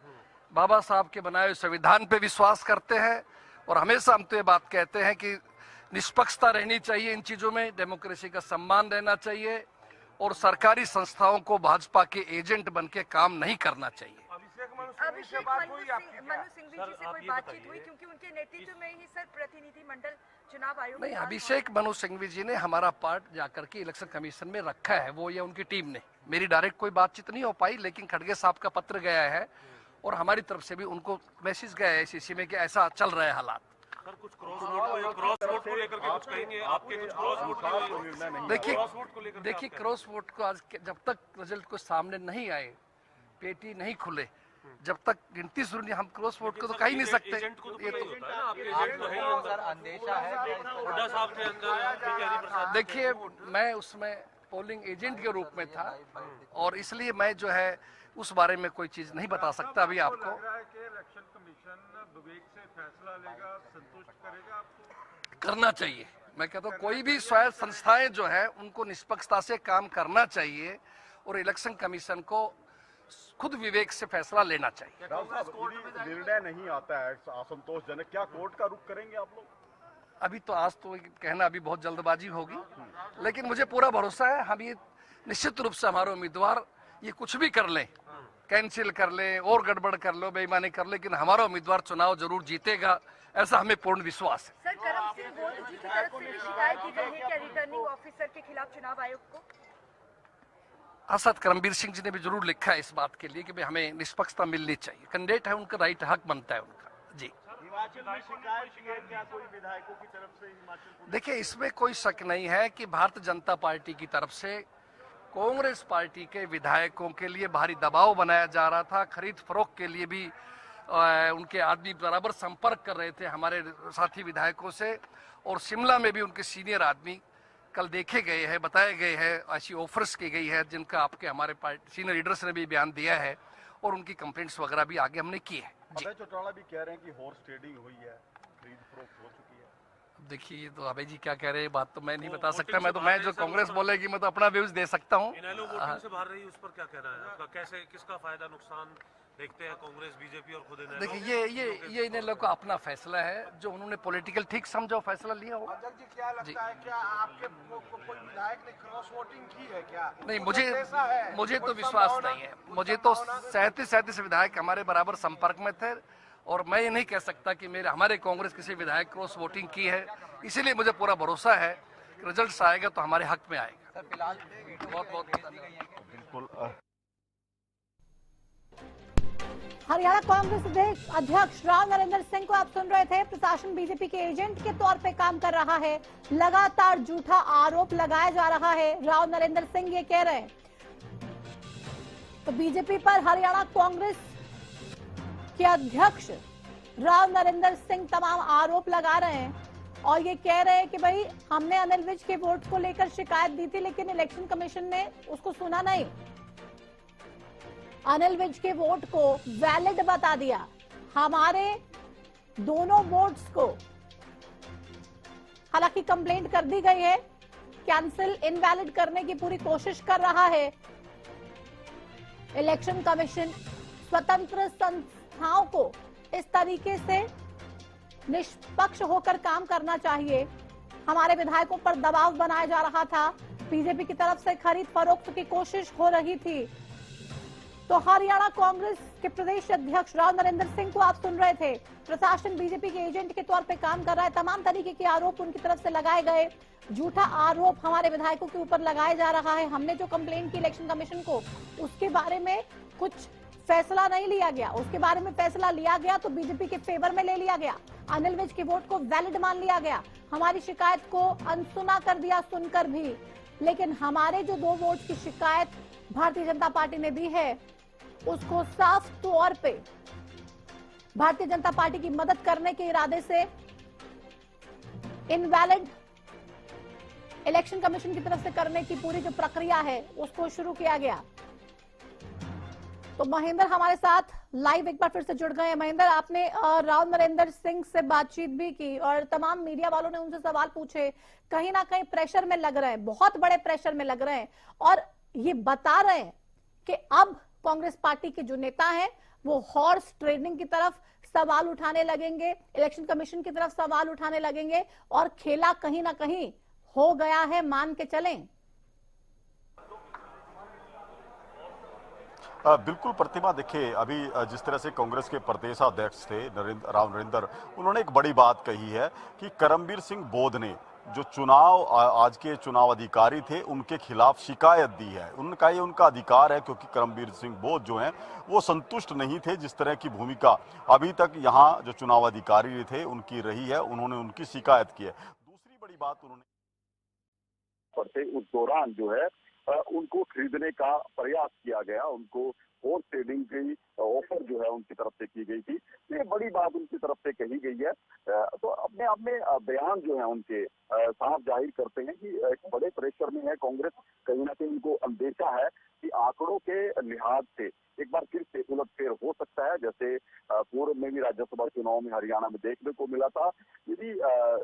बाबा साहब के बनाए हुए संविधान पे विश्वास करते हैं, और हमेशा हम तो ये बात कहते हैं कि निष्पक्षता रहनी चाहिए इन चीजों में, डेमोक्रेसी का सम्मान रहना चाहिए, और सरकारी संस्थाओं को भाजपा के एजेंट बन के काम नहीं करना चाहिए। अभिषेक मनु सिंघवी जी से कोई बातचीत हुई, क्योंकि उनके नेतृत्व में ही सर प्रतिनिधिमंडल चुनाव आयोग नहीं, अभिषेक मनु सिंघवी जी ने हमारा पार्ट जाकर के इलेक्शन कमीशन में रखा है, वो या उनकी टीम ने। मेरी डायरेक्ट कोई बातचीत नहीं हो पाई, लेकिन खड़गे साहब का पत्र गया है और हमारी तरफ से भी उनको मैसेज गया है इसी में कि ऐसा चल रहा है हालात। सर, कुछ क्रॉस वोट को लेकर के कुछ कहेंगे? आपके कुछ क्रॉस वोट देखिए, क्रॉस वोट को आज जब तक रिजल्ट को सामने नहीं आए, पेटी नहीं खुले, जब तक गिनती शुरू नहीं, हम क्रॉस वोट को तो कह ही नहीं सकते। ये तो अंदेशा है देखिए, मैं उसमें पोलिंग एजेंट के रूप में था और इसलिए मैं जो है उस बारे में कोई चीज नहीं बता सकता अभी आपको। इलेक्शन कमीशन विवेक से फैसला लेगा, संतुष्ट करेगा आपको? करना चाहिए। मैं कहता हूँ कोई भी स्वायत्त संस्थाएं जो है उनको निष्पक्षता से काम करना चाहिए और इलेक्शन कमीशन को खुद विवेक से फैसला लेना चाहिए। निर्णय नहीं आता है असंतोषजनक, क्या कोर्ट का रुख करेंगे आप लोग? अभी तो आज तो कहना अभी बहुत जल्दबाजी होगी, लेकिन मुझे पूरा भरोसा है हम ये निश्चित रूप से हमारे उम्मीदवार ये कुछ भी कर लें, कैंसिल कर ले और गड़बड़ कर लो, बेईमानी कर लो, लेकिन हमारा उम्मीदवार चुनाव जरूर जीतेगा, ऐसा हमें पूर्ण विश्वास है। सर, करम सिंह बोध जी की तरफ से भी शिकायत की गई है क्या रिटर्निंग ऑफिसर के खिलाफ चुनाव आयोग को? असद करमबीर सिंह जी ने भी जरूर लिखा है इस बात के लिए कि भाई हमें निष्पक्षता मिलनी चाहिए। कैंडिडेट है, उनका राइट, हक बनता है उनका। जी देखिए, इसमें कोई शक नहीं है कि भारतीय जनता पार्टी की तरफ से कांग्रेस पार्टी के विधायकों के लिए भारी दबाव बनाया जा रहा था। खरीद फरोख्त के लिए भी उनके आदमी बराबर संपर्क कर रहे थे हमारे साथी विधायकों से, और शिमला में भी उनके सीनियर आदमी कल देखे गए हैं, बताए गए हैं, ऐसी ऑफर्स की गई है जिनका आपके हमारे पार्टी सीनियर लीडर्स ने भी बयान दिया है, और उनकी कंप्लेंट्स वगैरह भी आगे हमने की है। अभय चौटाला भी कह रहे हैं कि हॉर्स ट्रेडिंग हुई है, खरीद फरोख्त हो चुकी है। अब देखिए, तो अभय जी क्या कह रहे हैं, बात तो मैं नहीं बता सकता। मैं जो कांग्रेस बोलेगी मैं तो अपना व्यूज दे सकता हूँ। इनेलो वोटिंग से बाहर रही, उस पर क्या कहना है आपका? कैसे, किसका फायदा नुकसान देखते हैं कांग्रेस, बीजेपी और खुद इनेलो? देखिए, ये इनेलो का अपना फैसला है, जो उन्होंने पॉलिटिकल ठीक समझा फैसला लिया हो। जी, क्या लगता है, क्या आपके कोई विधायक ने क्रॉस वोटिंग की है क्या? नहीं, मुझे तो विश्वास नहीं है। मुझे तो 37 विधायक हमारे बराबर संपर्क में थे, और मैं ये नहीं कह सकता कि हमारे कांग्रेस किसी विधायक क्रॉस वोटिंग की है। इसीलिए मुझे पूरा भरोसा है कि रिजल्ट आएगा तो हमारे हक में आएगा। बहुत बिल्कुल। हरियाणा कांग्रेस अध्यक्ष राव नरेंद्र सिंह को आप सुन रहे थे। प्रशासन बीजेपी के एजेंट के तौर पे काम कर रहा है, लगातार झूठा आरोप लगाया जा रहा है, राव नरेंद्र सिंह ये कह रहे हैं। तो बीजेपी पर हरियाणा कांग्रेस के अध्यक्ष राव नरेंद्र सिंह तमाम आरोप लगा रहे हैं, और ये कह रहे हैं कि भाई हमने अनिल विज के वोट को लेकर शिकायत दी थी, लेकिन इलेक्शन कमीशन ने उसको सुना नहीं, अनिल विज के वोट को वैलिड बता दिया। हमारे दोनों वोट्स को हालांकि कंप्लेंट कर दी गई है, कैंसिल इनवैलिड करने की पूरी कोशिश कर रहा है इलेक्शन कमीशन। स्वतंत्र संस्थाओं को इस तरीके से निष्पक्ष होकर काम करना चाहिए। हमारे विधायकों पर दबाव बनाया जा रहा था, बीजेपी की तरफ से खरीद फरोख्त की कोशिश हो रही थी। तो हरियाणा कांग्रेस के प्रदेश अध्यक्ष राव नरेंद्र सिंह को आप सुन रहे थे। प्रशासन बीजेपी के एजेंट के तौर पे काम कर रहा है, तमाम तरीके के आरोप उनकी तरफ से लगाए गए, झूठा आरोप हमारे विधायकों के ऊपर लगाया जा रहा है। हमने जो कंप्लेंट की इलेक्शन कमीशन को, उसके बारे में कुछ फैसला नहीं लिया गया, उसके बारे में फैसला लिया गया तो बीजेपी के फेवर में ले लिया गया, अनिल विज के वोट को वैलिड मान लिया गया, हमारी शिकायत को अनसुना कर दिया सुनकर भी। लेकिन हमारे जो 2 वोट की शिकायत भारतीय जनता पार्टी ने दी है, उसको साफ तौर पे भारतीय जनता पार्टी की मदद करने के इरादे से इनवैलिड इलेक्शन कमीशन की तरफ से करने की पूरी जो प्रक्रिया है उसको शुरू किया गया। तो महेंद्र हमारे साथ लाइव एक बार फिर से जुड़ गए हैं। महेंद्र, आपने राव नरेंद्र सिंह से बातचीत भी की और तमाम मीडिया वालों ने उनसे सवाल पूछे, कहीं ना कहीं प्रेशर में लग रहे हैं, बहुत बड़े प्रेशर में लग रहे हैं, और ये बता रहे हैं कि अब कांग्रेस पार्टी के जो नेता हैं वो हॉर्स ट्रेडिंग की तरफ सवाल उठाने लगेंगे, इलेक्शन कमीशन की तरफ सवाल उठाने लगेंगे, और खेला कहीं ना कहीं हो गया है, मान के चलें। बिल्कुल प्रतिमा, देखिए अभी जिस तरह से कांग्रेस के प्रदेशाध्यक्ष थे राव नरेंद्र, उन्होंने एक बड़ी बात कही है कि करमबीर सिंह बोध ने जो आज के चुनाव अधिकारी थे उनके खिलाफ शिकायत दी है। उनका ये उनका अधिकार है, क्योंकि करमबीर सिंह बोध जो हैं वो संतुष्ट नहीं थे जिस तरह की भूमिका अभी तक यहाँ जो चुनाव अधिकारी थे उनकी रही है, उन्होंने उनकी शिकायत की है। दूसरी बड़ी बात उन्होंने उस दौरान जो है उनको खरीदने का प्रयास किया गया, उनको हॉर्स ट्रेडिंग की ऑफर जो है उनकी तरफ से की गई थी। ये बड़ी बात उनकी तरफ से कही गई है। तो अपने आप में बयान जो है उनके साफ जाहिर करते हैं कि एक बड़े प्रेशर में है कांग्रेस। कहीं ना कहीं उनको अंदेशा है कि आंकड़ों के लिहाज से एक बार फिर से उलटफेर हो सकता है, जैसे पूर्व में भी राज्यसभा चुनाव में हरियाणा में देखने को मिला था। यदि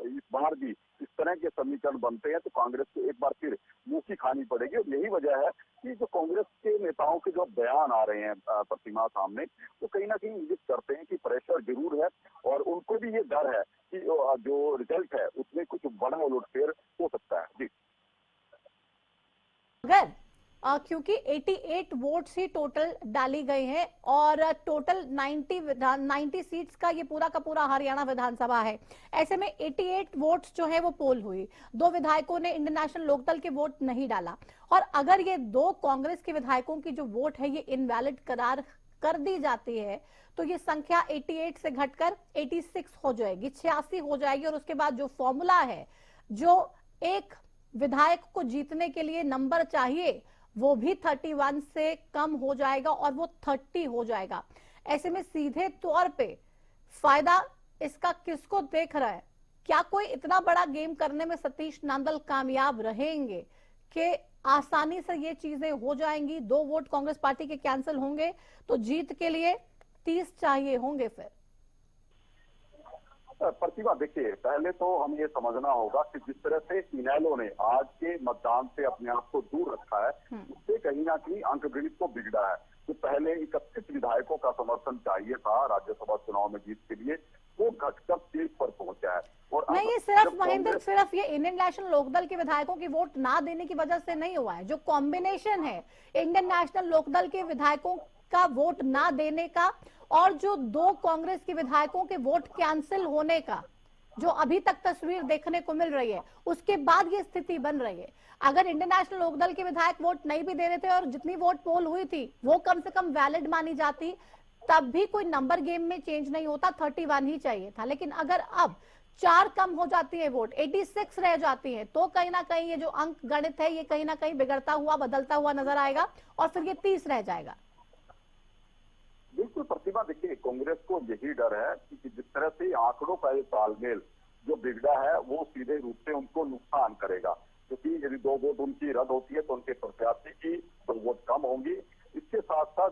इस बार भी इस तरह के समीकरण बनते हैं तो कांग्रेस को एक बार फिर मुंह की खानी पड़ेगी। और यही वजह है कि जो कांग्रेस के नेताओं के जो बयान आ रहे हैं प्रतिमा सामने, वो कहीं ना कहीं इंगित करते हैं कि प्रेशर जरूर है, और उनको भी ये डर है कि जो रिजल्ट है उसमें कुछ बड़ा उलटफेर हो सकता है। जी, अगर क्योंकि 88 वोट्स ही टोटल डाली गई हैं और टोटल 90 सीट्स का ये पूरा का पूरा हरियाणा विधानसभा है। ऐसे में 88 वोट्स जो है वो पोल हुई। 2 विधायकों ने इंडियन नेशनल लोकदल के वोट नहीं डाला और अगर ये 2 कांग्रेस के विधायकों की जो वोट है ये इनवैलिड करार कर दी जाती है तो ये संख्या 88 से घटकर 86 हो जाएगी, 86 हो जाएगी। और उसके बाद जो फॉर्मूला है, जो एक विधायक को जीतने के लिए नंबर चाहिए, वो भी 31 से कम हो जाएगा और वो 30 हो जाएगा। ऐसे में सीधे तौर पे फायदा इसका किसको देख रहा है? क्या कोई इतना बड़ा गेम करने में सतीश नांदल कामयाब रहेंगे कि आसानी से ये चीजें हो जाएंगी? 2 वोट कांग्रेस पार्टी के कैंसिल होंगे तो जीत के लिए 30 चाहिए होंगे। फिर प्रतिभा, देखिए, पहले तो हम ये समझना होगा कि जिस तरह से इनेलो ने आज के मतदान से अपने आप को दूर रखा है, उससे कहीं ना कहीं अंकगणित तो बिगड़ा है। तो पहले 31 विधायकों का समर्थन चाहिए था राज्यसभा चुनाव में जीत के लिए, वो घटकर 30 पर पहुंचा है। और नहीं, ये सिर्फ महेंद्र, सिर्फ ये इंडियन नेशनल लोकदल के विधायकों की वोट ना देने की वजह से नहीं हुआ है। जो कॉम्बिनेशन है इंडियन नेशनल लोकदल के विधायकों का वोट ना देने का और जो 2 कांग्रेस के विधायकों के वोट कैंसिल होने का, जो अभी तक तस्वीर देखने को मिल रही है, उसके बाद ये स्थिति बन रही है। अगर इंडियन नेशनल लोकदल के विधायक वोट नहीं भी दे रहे थे और जितनी वोट पोल हुई थी वो कम से कम वैलिड मानी जाती, तब भी कोई नंबर गेम में चेंज नहीं होता, 31 ही चाहिए था। लेकिन अगर अब 4 कम हो जाती है वोट, 86 रह जाती है, तो कहीं ना कहीं ये जो अंक गणित है ये कहीं ना कहीं बिगड़ता हुआ, बदलता हुआ नजर आएगा और फिर ये 30 रह जाएगा। बिल्कुल प्रतिभा, देखिए, कांग्रेस को यही डर है कि जिस तरह से आंकड़ों का ये तालमेल जो बिगड़ा है वो सीधे रूप से उनको नुकसान करेगा, क्योंकि यदि 2 वोट उनकी रद्द होती है तो उनके प्रत्याशी की 2 वोट कम होंगी। इसके साथ साथ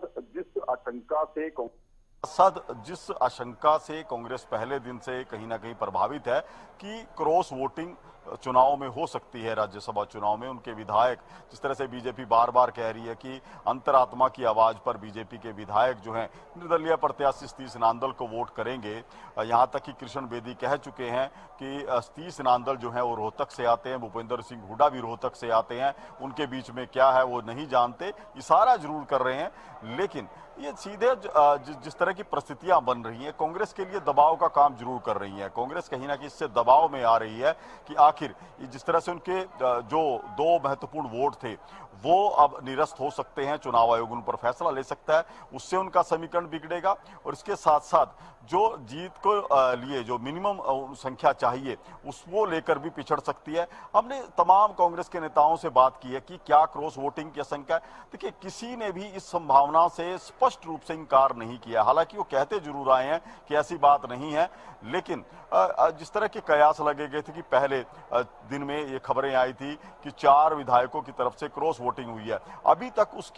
जिस आशंका से कांग्रेस पहले दिन से कहीं ना कहीं प्रभावित है कि क्रॉस वोटिंग चुनाव में हो सकती है, राज्यसभा चुनाव में उनके विधायक, जिस तरह से बीजेपी बार बार कह रही है कि अंतरात्मा की आवाज पर बीजेपी के विधायक जो हैं निर्दलीय प्रत्याशी सतीश नांदल को वोट करेंगे। यहां तक कि कृष्ण बेदी कह चुके हैं कि सतीश नांदल जो है वो रोहतक से आते हैं, भूपेंद्र सिंह हुड्डा भी रोहतक से आते हैं, उनके बीच में क्या है वो नहीं जानते, इशारा जरूर कर रहे हैं। लेकिन ये सीधे जिस तरह की परिस्थितियां बन रही हैं, कांग्रेस के लिए दबाव का काम जरूर कर रही है। कांग्रेस कहीं ना कहीं इससे दबाव में आ रही है कि आखिर जिस तरह से उनके जो 2 महत्वपूर्ण वोट थे वो अब निरस्त हो सकते हैं, चुनाव आयोग उन पर फैसला ले सकता है, उससे उनका समीकरण बिगड़ेगा और इसके साथ साथ जो जीत को लिए जो मिनिमम संख्या चाहिए उसको लेकर भी पिछड़ सकती है। हमने तमाम कांग्रेस के नेताओं से बात की है कि क्या क्रॉस वोटिंग की आशंका है। देखिए, किसी ने भी इस संभावना से स्पष्ट रूप से इंकार नहीं किया, हालांकि वो कहते जरूर आए हैं कि ऐसी बात नहीं है, लेकिन जिस तरह के कयास लगे गए थे कि पहले दिन में ये खबरें आई थी कि 4 विधायकों की तरफ से क्रॉस वोटिंग हुई है, अभी तक उस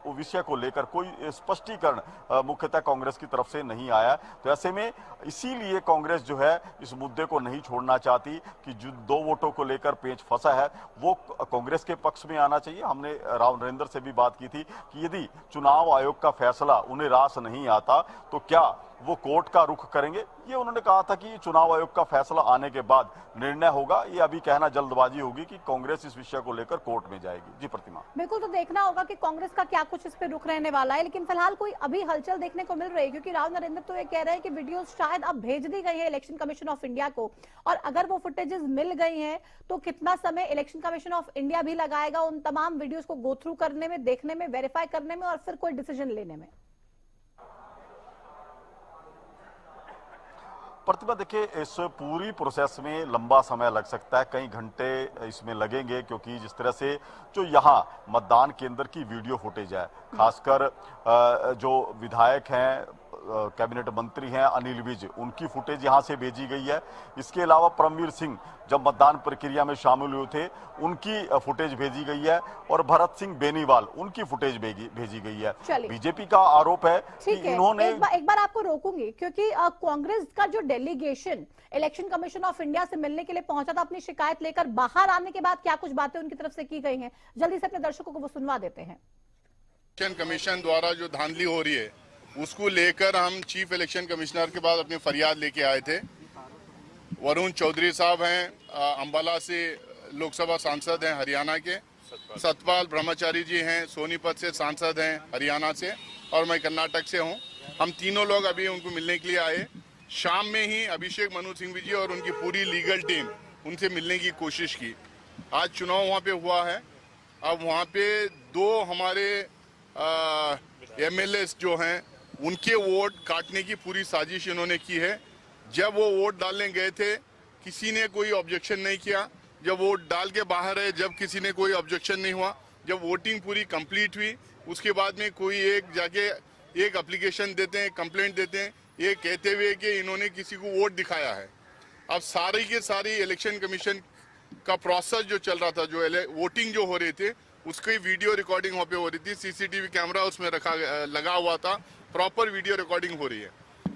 विषय को लेकर कोई स्पष्टीकरण मुख्यतः कांग्रेस की तरफ से नहीं आया। तो ऐसे में इसीलिए कांग्रेस जो है इस मुद्दे को नहीं छोड़ना चाहती कि जो 2 वोटों को लेकर पेच फंसा है वो कांग्रेस के पक्ष में आना चाहिए। हमने राव नरेंद्र से भी बात की थी कि यदि चुनाव आयोग का फैसला उन्हें रास नहीं आता तो क्या वो कोर्ट का रुख करेंगे। ये उन्होंने कहा था कि चुनाव आयोग का फैसला आने के बाद निर्णय होगा, ये अभी कहना जल्दबाजी होगी कि कांग्रेस इस विषय को लेकर कोर्ट में जाएगी। जी प्रतिमा, बिल्कुल, तो देखना होगा कि कांग्रेस का क्या कुछ इस पे रुख रहने वाला है। लेकिन फिलहाल कोई अभी हलचल देखने को मिल रही है, क्योंकि राव नरेंद्र तो ये कह रहे हैं कि वीडियो शायद अब भेज दी गई है इलेक्शन कमीशन ऑफ इंडिया को, और अगर वो फुटेजेस मिल गई हैं तो कितना समय इलेक्शन कमीशन ऑफ इंडिया भी लगाएगा उन तमाम वीडियोज को गो थ्रू करने में, देखने में, वेरीफाई करने में और फिर कोई डिसीजन लेने में। प्रतिभा, देखिए, इस पूरी प्रोसेस में लंबा समय लग सकता है, कई घंटे इसमें लगेंगे, क्योंकि जिस तरह से जो यहाँ मतदान केंद्र की वीडियो फुटेज है, खासकर जो विधायक हैं, कैबिनेट मंत्री हैं अनिल विज, उनकी फुटेज यहाँ से भेजी गई है। इसके अलावा परमवीर सिंह जब मतदान प्रक्रिया में शामिल हुए थे उनकी फुटेज भेजी गई है और भरत सिंह बेनीवाल उनकी फुटेज भेजी गई है। बीजेपी का आरोप है कि इन्होंने एक बार आपको रोकूंगी, क्योंकि कांग्रेस का जो delegation election commission of India से मिलने के लिए पहुंचा था अपनी शिकायत लेकर, बाहर आने के बाद क्या कुछ बातें उनकी तरफ से की गई हैं, जल्दी से अपने दर्शकों को वो सुनवा देते हैं। इलेक्शन कमीशन द्वारा जो धांधली हो रही है उसको लेकर हम चीफ इलेक्शन कमिश्नर के पास अपनी फरियाद लेके आए थे। वरुण चौधरी साहब हैं, अंबाला से लोकसभा सांसद हैं हरियाणा के, सतपाल ब्रह्मचारी जी हैं, सोनीपत से सांसद हैं, हरियाणा से, और मैं कर्नाटक से हूं। हम तीनों लोग अभी उनको मिलने के लिए आए। शाम में ही अभिषेक मनु सिंघवी जी और उनकी पूरी लीगल टीम उनसे मिलने की कोशिश की। आज चुनाव वहां पे हुआ है। अब वहां पे 2 हमारे एमएलएस जो हैं उनके वोट काटने की पूरी साजिश इन्होंने की है। जब वो वोट डालने गए थे किसी ने कोई ऑब्जेक्शन नहीं किया। जब वोट डाल के बाहर आए जब किसी ने कोई ऑब्जेक्शन नहीं हुआ। जब वोटिंग पूरी कंप्लीट हुई उसके बाद में कोई एक जाके एक एप्लीकेशन देते हैं, कंप्लेंट देते हैं, ये कहते हुए कि इन्होंने किसी को वोट दिखाया है। अब सारी के सारी इलेक्शन कमीशन का प्रोसेस जो चल रहा था, जो वोटिंग जो हो रहे थे उसकी वीडियो रिकॉर्डिंग वहाँ पे हो रही थी। सीसीटीवी कैमरा उसमें लगा हुआ था, प्रॉपर वीडियो रिकॉर्डिंग हो रही है।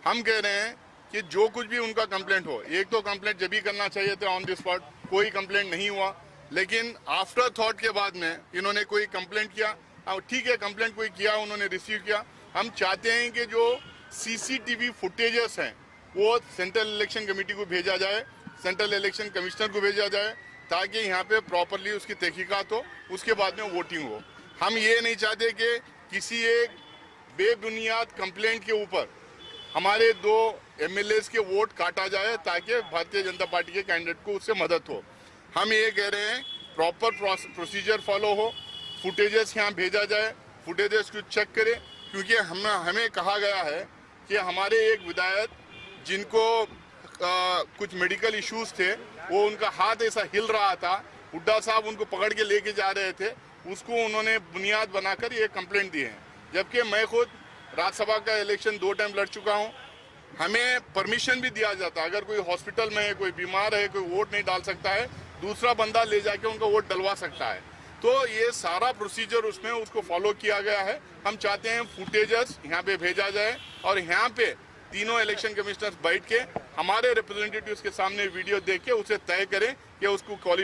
हम कह रहे हैं कि जो कुछ भी उनका कंप्लेंट हो, एक तो कंप्लेंट जब भी करना चाहिए था ऑन द स्पॉट, कोई कंप्लेंट नहीं हुआ। लेकिन आफ्टर थॉट के बाद में इन्होंने कोई कंप्लेंट किया, ठीक है कंप्लेंट कोई किया, उन्होंने रिसीव किया। हम चाहते हैं कि जो सीसीटीवी फुटेजेस हैं वो सेंट्रल इलेक्शन कमेटी को भेजा जाए, सेंट्रल इलेक्शन कमिश्नर को भेजा जाए, ताकि यहाँ पे प्रॉपरली उसकी तहकीकात हो, उसके बाद में वोटिंग हो। हम ये नहीं चाहते कि किसी एक बेबुनियाद कंप्लेंट के ऊपर हमारे 2 एमएलएस के वोट काटा जाए ताकि भारतीय जनता पार्टी के कैंडिडेट को उससे मदद हो। हम ये कह रहे हैं प्रॉपर प्रोसीजर फॉलो हो, फुटेजेस यहाँ भेजा जाए, फुटेजेस को चेक करें, क्योंकि हमें कहा गया है कि हमारे एक विधायक जिनको कुछ मेडिकल इश्यूज थे, वो उनका हाथ ऐसा हिल रहा था, हुड्डा साहब उनको पकड़ के लेके जा रहे थे, उसको उन्होंने बुनियाद बनाकर ये कंप्लेंट दी है। जबकि मैं खुद राज्यसभा का इलेक्शन 2 टाइम लड़ चुका हूँ। हमें परमिशन भी दिया जाता है, अगर कोई हॉस्पिटल में है, कोई बीमार है, कोई वोट नहीं डाल सकता है, दूसरा बंदा ले जाके उनका वोट डलवा सकता है। तो ये सारा प्रोसीजर उसमें उसको फॉलो किया गया है। हम चाहते हैं फुटेजेस यहाँ पे भेजा जाए और यहाँ पे तीनों इलेक्शन कमिश्नर्स बैठ के हमारे रिप्रेजेंटेटिव्स के सामने वीडियो देख के उसे तय करें कि उसको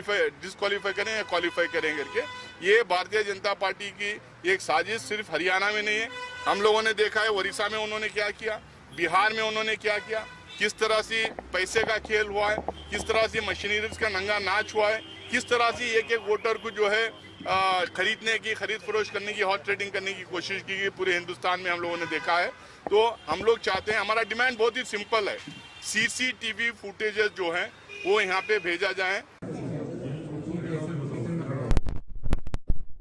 डिस्क्वालीफाई करें या क्वालिफाई करें करके। ये भारतीय जनता पार्टी की एक साजिश सिर्फ हरियाणा में नहीं है, हम लोगों ने देखा है उड़ीसा में उन्होंने क्या किया, बिहार में उन्होंने क्या किया, किस तरह से पैसे का खेल हुआ है, किस तरह से मशीनरीज का नंगा नाच हुआ है, किस तरह से एक एक वोटर को जो है खरीदने की, खरीद फरोश करने की, हॉट ट्रेडिंग करने की कोशिश की गई पूरे हिंदुस्तान में हम लोगों ने देखा है। तो हम लोग चाहते हैं, हमारा डिमांड बहुत ही सिंपल है, सीसीटीवी फुटेजेस जो हैं वो यहाँ पे भेजा जाए।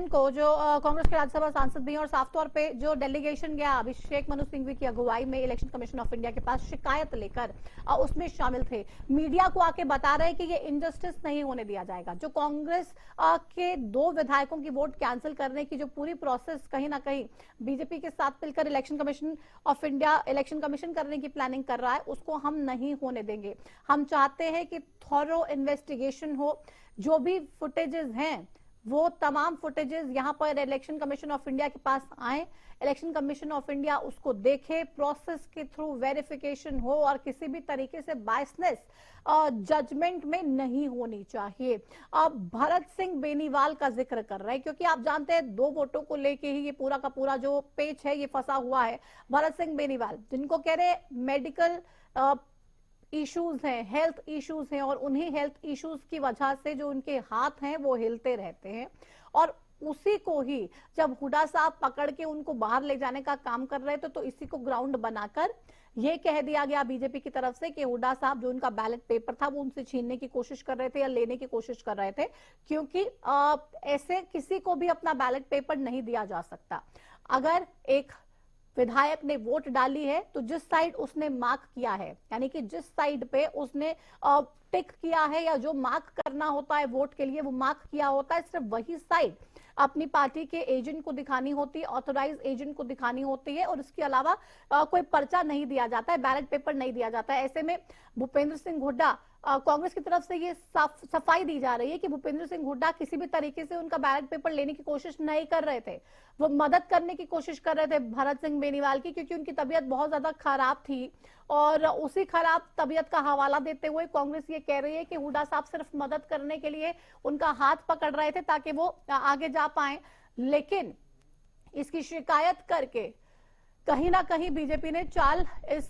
को जो कांग्रेस के राज्यसभा सांसद भी हैं और साफ तौर पे जो डेलीगेशन गया अभिषेक मनु सिंघवी की अगुवाई में इलेक्शन कमीशन ऑफ इंडिया के पास शिकायत लेकर उसमें शामिल थे, मीडिया को आके बता रहे हैं कि ये इनजस्टिस नहीं होने दिया जाएगा। जो कांग्रेस के 2 विधायकों की वोट कैंसिल करने की जो पूरी प्रोसेस कहीं ना कहीं बीजेपी के साथ मिलकर election commission of India election commission करने की प्लानिंग कर रहा है, उसको हम नहीं होने देंगे। हम चाहते हैं कि थॉरो इन्वेस्टिगेशन हो, जो भी फुटेजेस हैं वो तमाम फुटेजेस यहाँ पर इलेक्शन कमीशन ऑफ इंडिया के पास आए, इलेक्शन कमीशन ऑफ इंडिया उसको देखे, प्रोसेस के थ्रू वेरिफिकेशन हो और किसी भी तरीके से बायसनेस जजमेंट में नहीं होनी चाहिए। अब भरत सिंह बेनीवाल का जिक्र कर रहे हैं क्योंकि आप जानते हैं 2 वोटों को लेके ही ये पूरा का पूरा जो पेच है ये फंसा हुआ है। भरत सिंह बेनीवाल जिनको कह रहे मेडिकल इश्यूज हैं, हेल्थ इश्यूज हैं और उन्हीं हेल्थ इश्यूज की वजह से जो उनके हाथ हैं वो हिलते रहते हैं और उसी को ही जब हुड्डा साहब पकड़ के उनको बाहर ले जाने का काम कर रहे थे तो इसी को ग्राउंड बनाकर ये कह दिया गया बीजेपी की तरफ से कि हुड्डा साहब जो उनका बैलेट पेपर था वो उनसे छीनने की कोशिश कर रहे थे या लेने की कोशिश कर रहे थे, क्योंकि ऐसे किसी को भी अपना बैलेट पेपर नहीं दिया जा सकता। अगर एक विधायक ने वोट डाली है तो जिस साइड उसने मार्क किया है, यानी कि जिस साइड पे उसने टिक किया है या जो मार्क करना होता है वोट के लिए वो मार्क किया होता है, सिर्फ वही साइड अपनी पार्टी के एजेंट को दिखानी होती है, ऑथोराइज एजेंट को दिखानी होती है और इसके अलावा कोई पर्चा नहीं दिया जाता है, बैलेट पेपर नहीं दिया जाता है। ऐसे में भूपेंद्र सिंह हुड्डा कांग्रेस की तरफ से ये सफाई दी जा रही है कि भूपेंद्र सिंह हुड्डा किसी भी तरीके से उनका बैलेट पेपर लेने की कोशिश नहीं कर रहे थे, वो मदद करने की कोशिश कर रहे थे भरत सिंह बेनीवाल की, क्योंकि उनकी तबीयत बहुत ज्यादा खराब थी और उसी खराब तबीयत का हवाला देते हुए कांग्रेस ये कह रही है कि हुड्डा साहब सिर्फ मदद करने के लिए उनका हाथ पकड़ रहे थे ताकि वो आगे जा पाए। लेकिन इसकी शिकायत करके कहीं ना कहीं बीजेपी ने चाल इस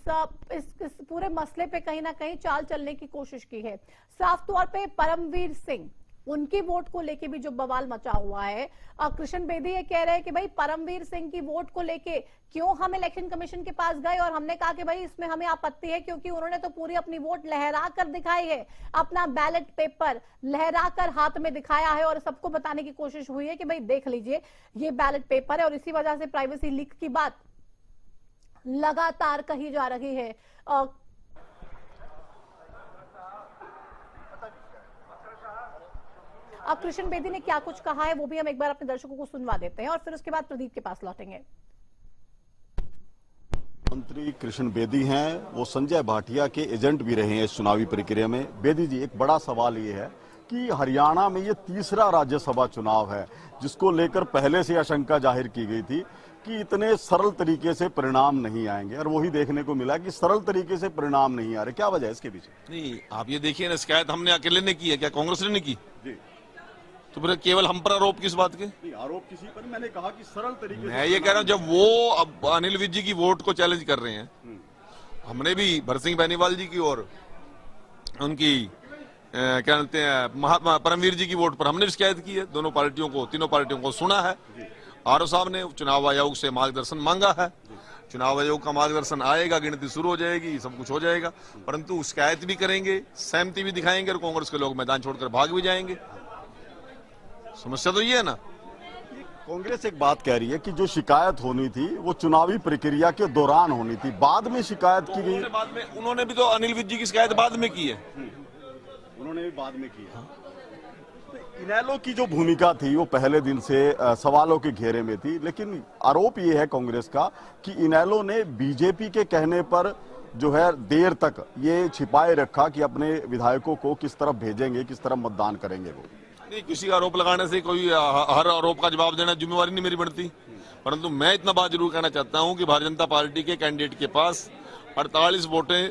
पूरे मसले पे कहीं ना कहीं चाल चलने की कोशिश की है। साफ तौर पे परमवीर सिंह उनकी वोट को लेके भी जो बवाल मचा हुआ है। कृष्ण बेदी ये कह रहे हैं कि भाई परमवीर सिंह की वोट को लेके क्यों हम इलेक्शन कमीशन के पास गए, और हमने कहा कि भाई इसमें हमें आपत्ति है क्योंकि उन्होंने तो पूरी अपनी वोट लहरा कर दिखाई है, अपना बैलेट पेपर लहरा कर हाथ में दिखाया है और सबको बताने की कोशिश हुई है कि भाई देख लीजिए ये बैलेट पेपर है। और इसी वजह से प्राइवेसी लीक की बात लगातार कही जा रही है। अब कृष्ण बेदी ने क्या कुछ कहा है वो भी हम एक बार अपने दर्शकों को सुनवा देते हैं और फिर उसके बाद प्रदीप के पास लौटेंगे। मंत्री कृष्ण बेदी हैं, वो संजय भाटिया के एजेंट भी रहे हैं इस चुनावी प्रक्रिया में। बेदी जी, एक बड़ा सवाल ये है कि हरियाणा में ये तीसरा राज्यसभा चुनाव है जिसको लेकर पहले से आशंका जाहिर की गई थी कि इतने सरल तरीके से परिणाम नहीं आएंगे, और वही देखने को मिला कि सरल तरीके से परिणाम नहीं आ रहे। क्या वजह है इसके पीछे? नहीं, आप ये देखिए ना, शिकायत हमने अकेले ने की है, क्या कांग्रेस ने नहीं की? जी। तो फिर केवल हम पर आरोप किस बात के? नहीं, आरोप किसी पर, मैंने कहा कि सरल तरीके मैं ये कह रहा हूँ, जब वो अब अनिल विज जी की वोट को चैलेंज कर रहे हैं, हमने भी भरसिंह बेनीवाल जी की और उनकी क्या कहते हैं परमवीर जी की वोट पर हमने भी शिकायत की है। दोनों पार्टियों को, तीनों पार्टियों को सुना है। आरओ साहब ने चुनाव आयोग से मार्गदर्शन मांगा है। चुनाव आयोग का मार्गदर्शन आएगा, गिनती शुरू हो जाएगी, सब कुछ हो जाएगा। परंतु शिकायत भी करेंगे, सहमति भी दिखाएंगे और कांग्रेस के लोग मैदान छोड़कर भाग भी जाएंगे। समस्या तो ये है ना। कांग्रेस एक बात कह रही है कि जो शिकायत होनी थी वो चुनावी प्रक्रिया के दौरान होनी थी, बाद में शिकायत की गई। उन्होंने भी तो अनिल विज जी की शिकायत बाद में की है। उन्होंने भी बाद में की है। इनेलो की जो भूमिका थी वो पहले दिन से सवालों के घेरे में थी, लेकिन आरोप ये है कांग्रेस का कि इनेलो ने बीजेपी के कहने पर जो है देर तक ये छिपाए रखा कि अपने विधायकों को किस तरफ भेजेंगे, किस तरफ मतदान करेंगे। वो नहीं, किसी का आरोप लगाने से कोई हर आरोप का जवाब देना जिम्मेवारी नहीं मेरी बनती। परंतु मैं इतना बात जरूर कहना चाहता हूं कि भारतीय जनता पार्टी के कैंडिडेट के पास 48 वोटें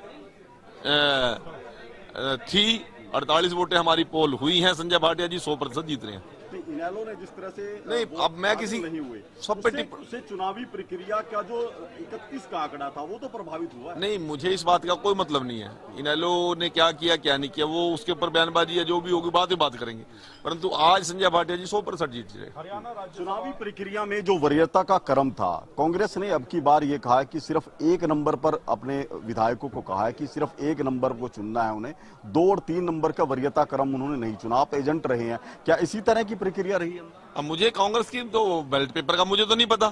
थी। 48 वोटें हमारी पोल हुई हैं। संजय भाटिया जी 100% जीत रहे हैं। इनेलो ने जिस तरह से नहीं, अब मैं किसी नहीं हुए सब पे उससे चुनावी प्रक्रिया का जो 31 का आंकड़ा था वो तो प्रभावित हुआ। नहीं, मुझे इस बात का कोई मतलब नहीं है इनेलो ने क्या किया क्या नहीं किया, वो उसके ऊपर बयानबाजी है, जो भी होगी बाद में बात करेंगे। परंतु आज संजय भाटिया जी 100% जीत रहे। चुनावी प्रक्रिया में जो वरीयता का क्रम था, कांग्रेस ने अब की बार ये कहा है कि सिर्फ एक नंबर पर अपने विधायकों को कहा है कि सिर्फ एक नंबर को चुनना है उन्हें। 2 और 3 नंबर का वरीयता क्रम उन्होंने नहीं चुना। आप एजेंट रहे हैं, क्या इसी तरह की प्रक्रिया रही है? अब मुझे कांग्रेस की तो बैलेट पेपर का मुझे तो नहीं पता,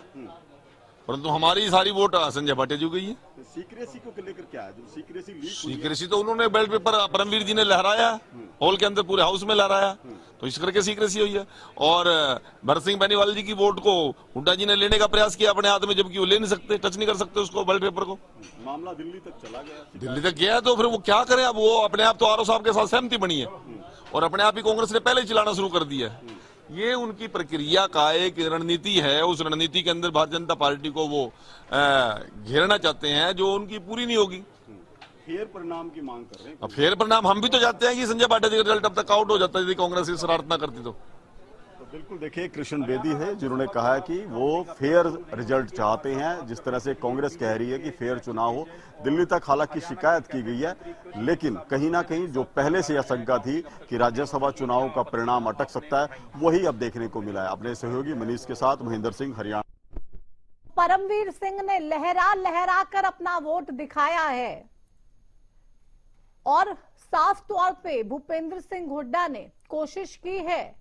परंतु हमारी सारी वोट संजय भाटिया जी गई है। सीक्रेसी को लेकर क्या है? जो सीक्रेसी लीक, सीक्रेसी तो उन्होंने बैलेट पेपर परमवीर जी ने लहराया हॉल के अंदर, पूरे हाउस में लहराया, तो इस करके सीक्रेसी हुई है। और भरसिंह बेनीवाल जी की वोट को हुड्डा जी ने लेने का प्रयास किया अपने हाथ में, जबकि वो ले नहीं सकते, टच नहीं कर सकते उसको, बैलेट पेपर को। मामला दिल्ली तक चला गया। दिल्ली तक गया तो फिर वो क्या करें? अब वो अपने आप तो आरओ साहब के साथ सहमति बनी है और अपने आप ही कांग्रेस ने पहले ही चलाना शुरू कर दिया है। ये उनकी प्रक्रिया का एक रणनीति है। उस रणनीति के अंदर भारतीय जनता पार्टी को वो घेरना चाहते हैं, जो उनकी पूरी नहीं होगी। फेयर परिणाम की मांग कर रहे हैं। अब फेयर परिणाम हम भी तो चाहते हैं कि संजय भाटिया जी का रिजल्ट अब तक आउट हो जाता है यदि कांग्रेस इस शरारत ना करती तो। बिल्कुल, देखिए कृष्ण बेदी है जिन्होंने कहा है कि वो फेयर रिजल्ट चाहते हैं, जिस तरह से कांग्रेस कह रही है कि फेयर चुनाव हो। दिल्ली तक हालांकि शिकायत की गई है, लेकिन कहीं ना कहीं जो पहले से आशंका थी कि राज्यसभा चुनाव का परिणाम अटक सकता है, वही अब देखने को मिला है। अपने सहयोगी मनीष के साथ महेंद्र सिंह, हरियाणा। परमवीर सिंह ने लहरा लहरा कर अपना वोट दिखाया है और साफ तौर पे भूपेंद्र सिंह हुड्डा ने कोशिश की है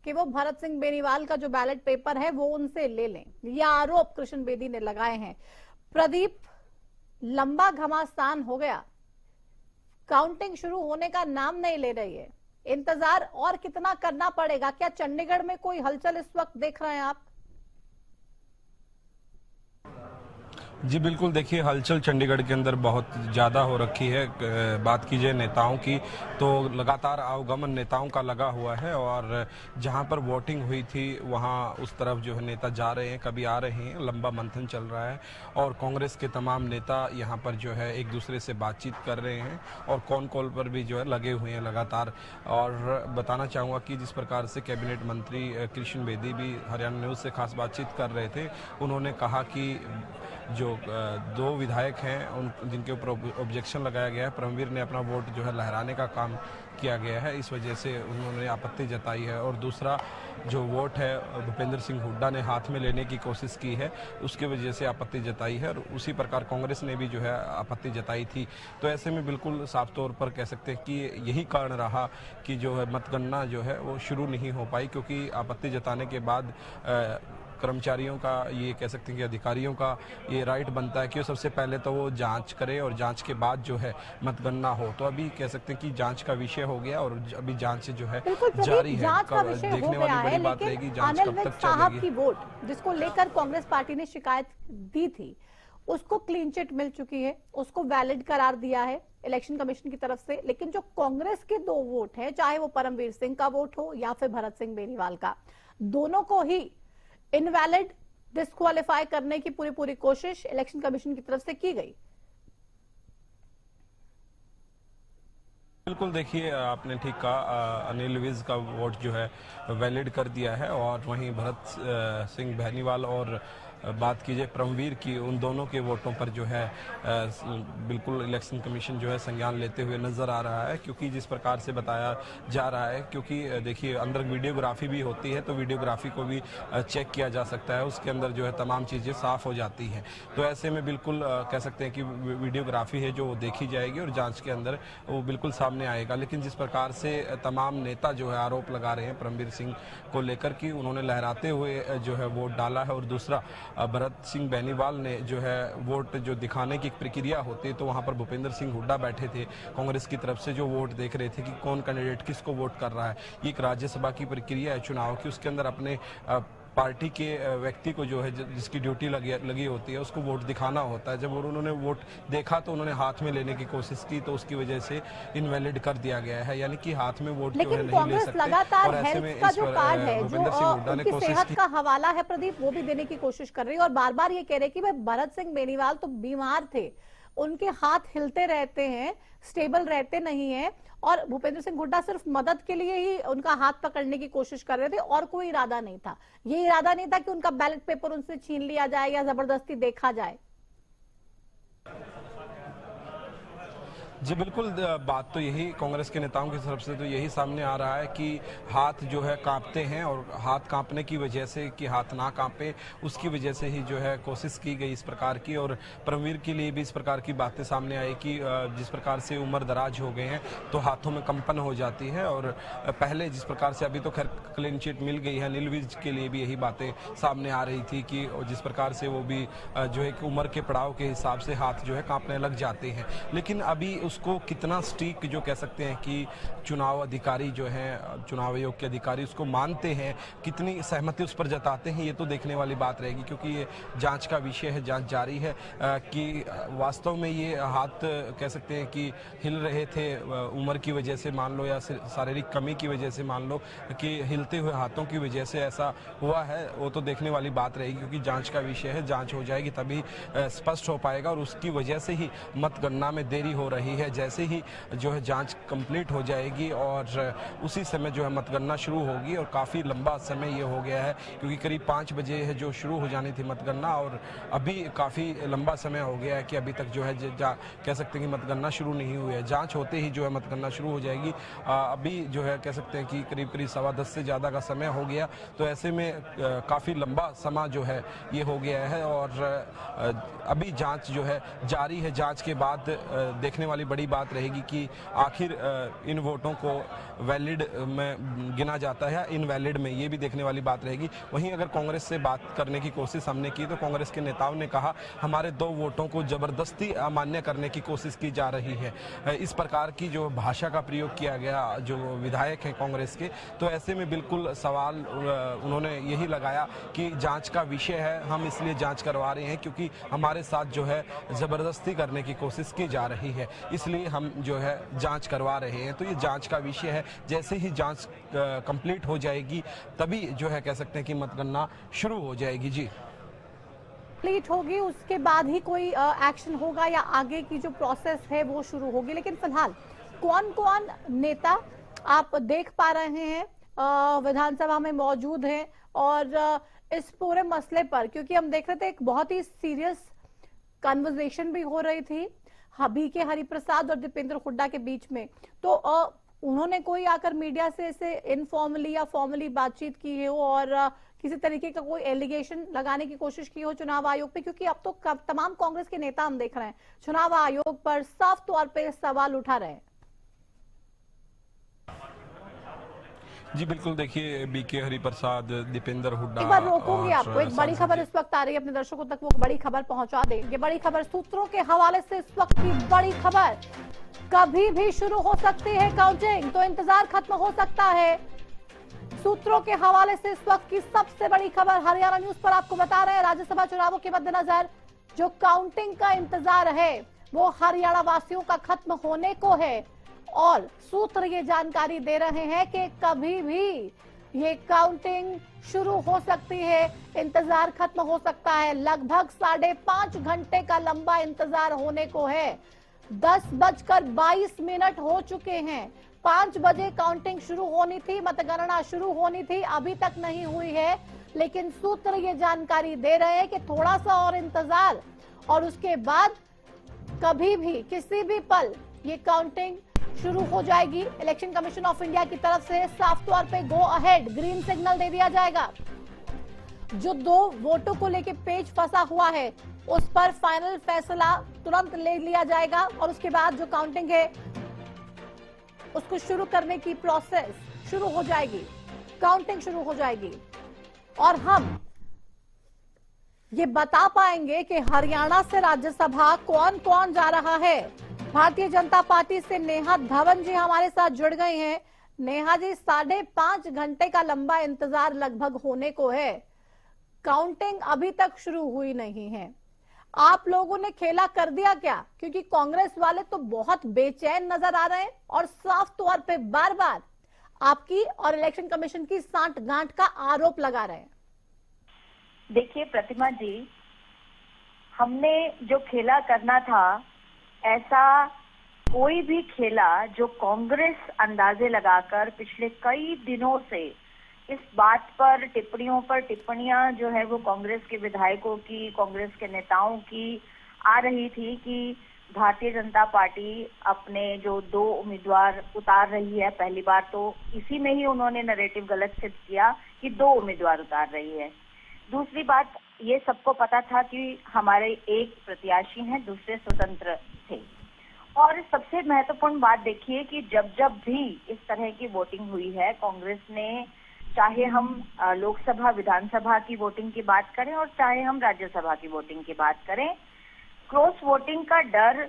कि वो भरत सिंह बेनीवाल का जो बैलेट पेपर है वो उनसे ले लें। यह आरोप कृष्ण बेदी ने लगाए हैं। प्रदीप, लंबा घमासान हो गया, काउंटिंग शुरू होने का नाम नहीं ले रही है। इंतजार और कितना करना पड़ेगा? क्या चंडीगढ़ में कोई हलचल इस वक्त देख रहे हैं आप? जी बिल्कुल, देखिए हलचल चंडीगढ़ के अंदर बहुत ज़्यादा हो रखी है। बात कीजिए नेताओं की तो लगातार आवागमन नेताओं का लगा हुआ है और जहां पर वोटिंग हुई थी वहां उस तरफ जो है नेता जा रहे हैं, कभी आ रहे हैं, लंबा मंथन चल रहा है और कांग्रेस के तमाम नेता यहां पर जो है एक दूसरे से बातचीत कर रहे हैं और कॉन कॉल पर भी जो है लगे हुए हैं लगातार। और बताना चाहूँगा कि जिस प्रकार से कैबिनेट मंत्री कृष्ण बेदी भी हरियाणा न्यूज़ से खास बातचीत कर रहे थे, उन्होंने कहा कि जो 2 विधायक हैं उन जिनके ऊपर ऑब्जेक्शन लगाया गया है, परमवीर ने अपना वोट जो है लहराने का काम किया गया है, इस वजह से उन्होंने आपत्ति जताई है। और दूसरा जो वोट है भूपेंद्र सिंह हुड्डा ने हाथ में लेने की कोशिश की है, उसकी वजह से आपत्ति जताई है। और उसी प्रकार कांग्रेस ने भी जो है आपत्ति जताई थी। तो ऐसे में बिल्कुल साफ तौर पर कह सकते हैं कि यही कारण रहा कि जो है मतगणना जो है वो शुरू नहीं हो पाई, क्योंकि आपत्ति जताने के बाद कर्मचारियों का, ये कह सकते हैं कि अधिकारियों का ये राइट बनता है कि वो सबसे पहले तो वो जांच करे और जांच के बाद जो है मतगणना हो। तो अभी कह सकते हैं कि जांच का विषय हो गया और अभी जांच जो है जारी है। जांच का विषय हो गया है, लेकिन अनिल विज साहब की वोट जिसको लेकर कांग्रेस पार्टी ने शिकायत दी थी, उसको क्लीन चिट मिल चुकी है, उसको वैलिड करार दिया है इलेक्शन कमीशन की तरफ से। लेकिन जो कांग्रेस के 2 वोट है, चाहे वो परमवीर सिंह का वोट हो या फिर भरत सिंह बेनीवाल का, दोनों को ही इनवैलिड डिस्क्वालीफाई करने की पूरी कोशिश इलेक्शन कमीशन की तरफ से की गई। बिल्कुल, देखिए आपने ठीक कहा, अनिल विज का वोट जो है वैलिड कर दिया है। और वहीं भरत सिंह बेनीवाल और बात कीजिए परमवीर की, उन दोनों के वोटों पर जो है बिल्कुल इलेक्शन कमीशन जो है संज्ञान लेते हुए नजर आ रहा है। क्योंकि जिस प्रकार से बताया जा रहा है, क्योंकि देखिए अंदर वीडियोग्राफी भी होती है, तो वीडियोग्राफी को भी चेक किया जा सकता है, उसके अंदर जो है तमाम चीज़ें साफ हो जाती हैं। तो ऐसे में बिल्कुल कह सकते हैं कि वीडियोग्राफी है जो देखी जाएगी और जाँच के अंदर वो बिल्कुल सामने आएगा। लेकिन जिस प्रकार से तमाम नेता जो है आरोप लगा रहे हैं परमवीर सिंह को लेकर कि उन्होंने लहराते हुए जो है वोट डाला है, और दूसरा भरत सिंह बेनीवाल ने जो है वोट जो दिखाने की प्रक्रिया होती है, तो वहां पर भूपेंद्र सिंह हुड्डा बैठे थे कांग्रेस की तरफ से, जो वोट देख रहे थे कि कौन कैंडिडेट किसको वोट कर रहा है। ये एक राज्यसभा की प्रक्रिया है चुनाव की, उसके अंदर अपने पार्टी के व्यक्ति को जो है जिसकी ड्यूटी लगी होती है उसको वोट दिखाना होता है। जब उन्होंने वोट देखा तो उन्होंने हाथ में लेने की कोशिश की, तो उसकी वजह से इनवैलिड कर दिया गया है, यानी कि हाथ में वोट जो है नहीं ले सकते। लगातार हेल्थ का जो कार्ड है, जो उनकी सेहत का हवाला है प्रदीप, वो भी देने की कोशिश कर रही है और बार बार ये कह रहे कि भाई भरत सिंह बेनीवाल तो बीमार थे, उनके हाथ हिलते रहते हैं, स्टेबल रहते नहीं है, और भूपेंद्र सिंह हुड्डा सिर्फ मदद के लिए ही उनका हाथ पकड़ने की कोशिश कर रहे थे और कोई इरादा नहीं था। ये इरादा नहीं था कि उनका बैलेट पेपर उनसे छीन लिया जाए या जबरदस्ती देखा जाए। जी बिल्कुल, बात तो यही कांग्रेस के नेताओं की तरफ से तो यही सामने आ रहा है कि हाथ जो है कांपते हैं, और हाथ कांपने की वजह से कि हाथ ना कांपे उसकी वजह से ही जो है कोशिश की गई इस प्रकार की। और परमवीर के लिए भी इस प्रकार की बातें सामने आई कि जिस प्रकार से उम्र दराज हो गए हैं तो हाथों में कंपन हो जाती है। और पहले जिस प्रकार से, अभी तो खैर क्लीन चिट मिल गई है, अनिल विज के लिए भी यही बातें सामने आ रही थी कि जिस प्रकार से वो भी जो है उम्र के पड़ाव के हिसाब से हाथ जो है कांपने लग जाते हैं। लेकिन अभी उसको कितना स्ट्रिक्ट जो कह सकते हैं कि चुनाव अधिकारी जो हैं, चुनाव आयोग के अधिकारी उसको मानते हैं, कितनी सहमति उस पर जताते हैं, ये तो देखने वाली बात रहेगी। क्योंकि ये जांच का विषय है, जांच जारी है कि वास्तव में ये हाथ कह सकते हैं कि हिल रहे थे उम्र की वजह से मान लो, या शारीरिक कमी की वजह से मान लो, कि हिलते हुए हाथों की वजह से ऐसा हुआ है, वो तो देखने वाली बात रहेगी। क्योंकि जांच का विषय है, जांच हो जाएगी तभी स्पष्ट हो पाएगा। और उसकी वजह से ही मतगणना में देरी हो रही है। जैसे ही जो है जांच कंप्लीट हो जाएगी और उसी समय जो है मतगणना शुरू होगी, और काफ़ी लंबा समय ये हो गया है, क्योंकि करीब 5 बजे है जो शुरू हो जानी थी मतगणना, और अभी काफ़ी लंबा समय हो गया है कि अभी तक जो है कह सकते हैं कि मतगणना शुरू नहीं हुई है। जांच होते ही जो है मतगणना शुरू हो जाएगी। अभी जो है कह सकते हैं कि करीब 10:15 से ज़्यादा का समय हो गया, तो ऐसे में काफ़ी लंबा समय जो है ये हो गया है। और अभी जांच जो है जारी है। जांच के बाद देखने वाली बड़ी बात रहेगी कि आखिर इन वोटों को वैलिड में गिना जाता है, इनवैलिड में, ये भी देखने वाली बात रहेगी। वहीं अगर कांग्रेस से बात करने की कोशिश हमने की तो कांग्रेस के नेताओं ने कहा हमारे 2 वोटों को जबरदस्ती अमान्य करने की कोशिश की जा रही है। इस प्रकार की जो भाषा का प्रयोग किया गया जो विधायक हैं कांग्रेस के, तो ऐसे में बिल्कुल सवाल उन्होंने यही लगाया कि जांच का विषय है, हम इसलिए जांच करवा रहे हैं क्योंकि हमारे साथ जो है जबरदस्ती करने की कोशिश की जा रही है, इसलिए हम जो है जांच करवा रहे हैं। तो ये जांच का विषय है। जैसे ही जांच कंप्लीट हो जाएगी तभी जो है कह सकते हैं कि मतगणना शुरू हो जाएगी। जी कंप्लीट होगी, उसके बाद ही कोई एक्शन होगा या आगे की जो प्रोसेस है वो शुरू होगी। लेकिन फिलहाल कौन कौन नेता आप देख पा रहे हैं विधानसभा में मौजूद हैं और इस पूरे मसले पर, क्योंकि हम देख रहे थे एक बहुत ही सीरियस कन्वर्सेशन भी हो रही थी बीके हरिप्रसाद और दीपेंद्र हुड्डा के बीच में, तो उन्होंने कोई आकर मीडिया से इसे इनफॉर्मली या फॉर्मली बातचीत की है और किसी तरीके का कोई एलिगेशन लगाने की कोशिश की हो चुनाव आयोग पे? क्योंकि अब तो तमाम कांग्रेस के नेता हम देख रहे हैं चुनाव आयोग पर साफ तौर पे सवाल उठा रहे हैं। जी बिल्कुल, देखिए बीके हरिप्रसाद, दीपेंद्र हुड्डा, एक बार रोकूंगी आपको, एक बड़ी खबर इस वक्त आ रही है, अपने दर्शकों तक वो बड़ी खबर पहुंचा दे। ये बड़ी खबर सूत्रों के हवाले से इस वक्त की बड़ी खबर, कभी भी शुरू हो सकती है काउंटिंग, तो इंतजार खत्म हो सकता है। सूत्रों के हवाले से इस वक्त की सबसे बड़ी खबर हरियाणा न्यूज पर आपको बता रहे हैं। राज्यसभा चुनावों के मद्देनजर जो काउंटिंग का इंतजार है वो हरियाणा वासियों का खत्म होने को है और सूत्र ये जानकारी दे रहे हैं कि कभी भी ये काउंटिंग शुरू हो सकती है, इंतजार खत्म हो सकता है। लगभग 5.5 घंटे का लंबा इंतजार होने को है। 10:22 हो चुके हैं। 5 बजे काउंटिंग शुरू होनी थी, मतगणना शुरू होनी थी, अभी तक नहीं हुई है। लेकिन सूत्र ये जानकारी दे रहे हैं कि थोड़ा सा और इंतजार और उसके बाद कभी भी किसी भी पल ये काउंटिंग शुरू हो जाएगी। इलेक्शन कमीशन ऑफ इंडिया की तरफ से साफ तौर पे गो अहेड ग्रीन सिग्नल दे दिया जाएगा। जो 2 वोटों को लेके पेच फंसा हुआ है उस पर फाइनल फैसला तुरंत ले लिया जाएगा और उसके बाद जो काउंटिंग है उसको शुरू करने की प्रोसेस शुरू हो जाएगी, काउंटिंग शुरू हो जाएगी और हम ये बता पाएंगे कि हरियाणा से राज्यसभा कौन कौन जा रहा है। भारतीय जनता पार्टी से नेहा धवन जी हमारे साथ जुड़ गए हैं। नेहा जी, 5.5 घंटे का लंबा इंतजार लगभग होने को है, काउंटिंग अभी तक शुरू हुई नहीं है। आप लोगों ने खेला कर दिया क्या? क्योंकि कांग्रेस वाले तो बहुत बेचैन नजर आ रहे हैं और साफ तौर पे बार बार आपकी और इलेक्शन कमीशन की सांठ-गांठ का आरोप लगा रहे हैं। देखिए प्रतिमा जी, हमने जो खेला करना था ऐसा कोई भी खेला जो कांग्रेस अंदाजे लगाकर पिछले कई दिनों से इस बात पर टिप्पणियां जो है वो कांग्रेस के विधायकों की, कांग्रेस के नेताओं की आ रही थी कि भारतीय जनता पार्टी अपने जो 2 उम्मीदवार उतार रही है। पहली बार तो इसी में ही उन्होंने नैरेटिव गलत सिद्ध किया कि 2 उम्मीदवार उतार रही है। दूसरी बात, ये सबको पता था कि हमारे एक प्रत्याशी हैं, दूसरे स्वतंत्र थे। और सबसे महत्वपूर्ण बात देखिए कि जब भी इस तरह की वोटिंग हुई है, कांग्रेस ने, चाहे हम लोकसभा विधानसभा की वोटिंग की बात करें और चाहे हम राज्यसभा की वोटिंग की बात करें, क्रॉस वोटिंग का डर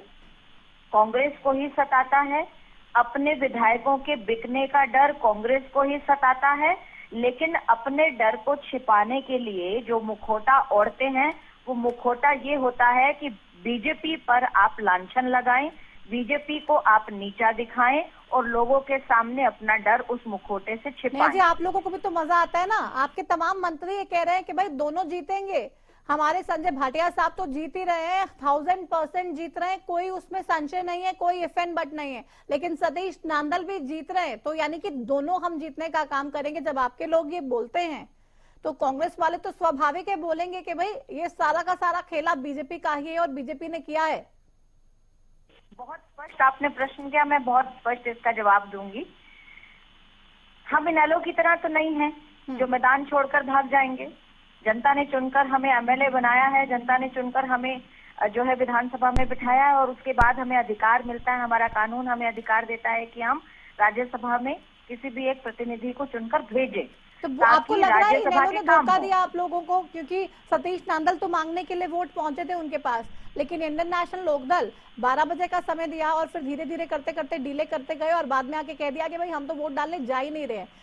कांग्रेस को ही सताता है, अपने विधायकों के बिकने का डर कांग्रेस को ही सताता है। लेकिन अपने डर को छिपाने के लिए जो मुखौटा ओढ़ते हैं वो मुखौटा ये होता है कि बीजेपी पर आप लांछन लगाएं, बीजेपी को आप नीचा दिखाएं और लोगों के सामने अपना डर उस मुखौटे से छिपाएं। जी, आप लोगों को भी तो मजा आता है ना। आपके तमाम मंत्री ये कह रहे हैं कि भाई दोनों जीतेंगे। हमारे संजय भाटिया साहब तो जीत ही रहे हैं, 1000% जीत रहे हैं, कोई उसमें संशय नहीं है, कोई इफ एंड बट नहीं है। लेकिन सतीश नांदल भी जीत रहे हैं, तो यानी कि दोनों हम जीतने का काम करेंगे। जब आपके लोग ये बोलते हैं तो कांग्रेस वाले तो स्वाभाविक है बोलेंगे कि भाई ये सारा का सारा खेला बीजेपी का ही है और बीजेपी ने किया है। बहुत स्पष्ट आपने प्रश्न किया, मैं बहुत स्पष्ट इसका जवाब दूंगी। हम इनेलो की तरह तो नहीं है जो मैदान छोड़कर भाग जाएंगे। जनता ने चुनकर हमें एमएलए बनाया है, जनता ने चुनकर हमें जो है विधानसभा में बिठाया है और उसके बाद हमें अधिकार मिलता है, हमारा कानून हमें अधिकार देता है कि हम राज्यसभा में किसी भी एक प्रतिनिधि को चुनकर भेजें। तो आपको लग रहा है इनेलो ने धोखा दिया आप लोगों को? क्योंकि सतीश नांदल तो मांगने के लिए वोट पहुंचे थे उनके पास, लेकिन इंडियन नेशनल लोकदल 12 बजे का समय दिया और फिर धीरे धीरे करते करते डिले करते गए और बाद में आके कह दिया कि भाई हम तो वोट डालने जा ही नहीं रहे हैं।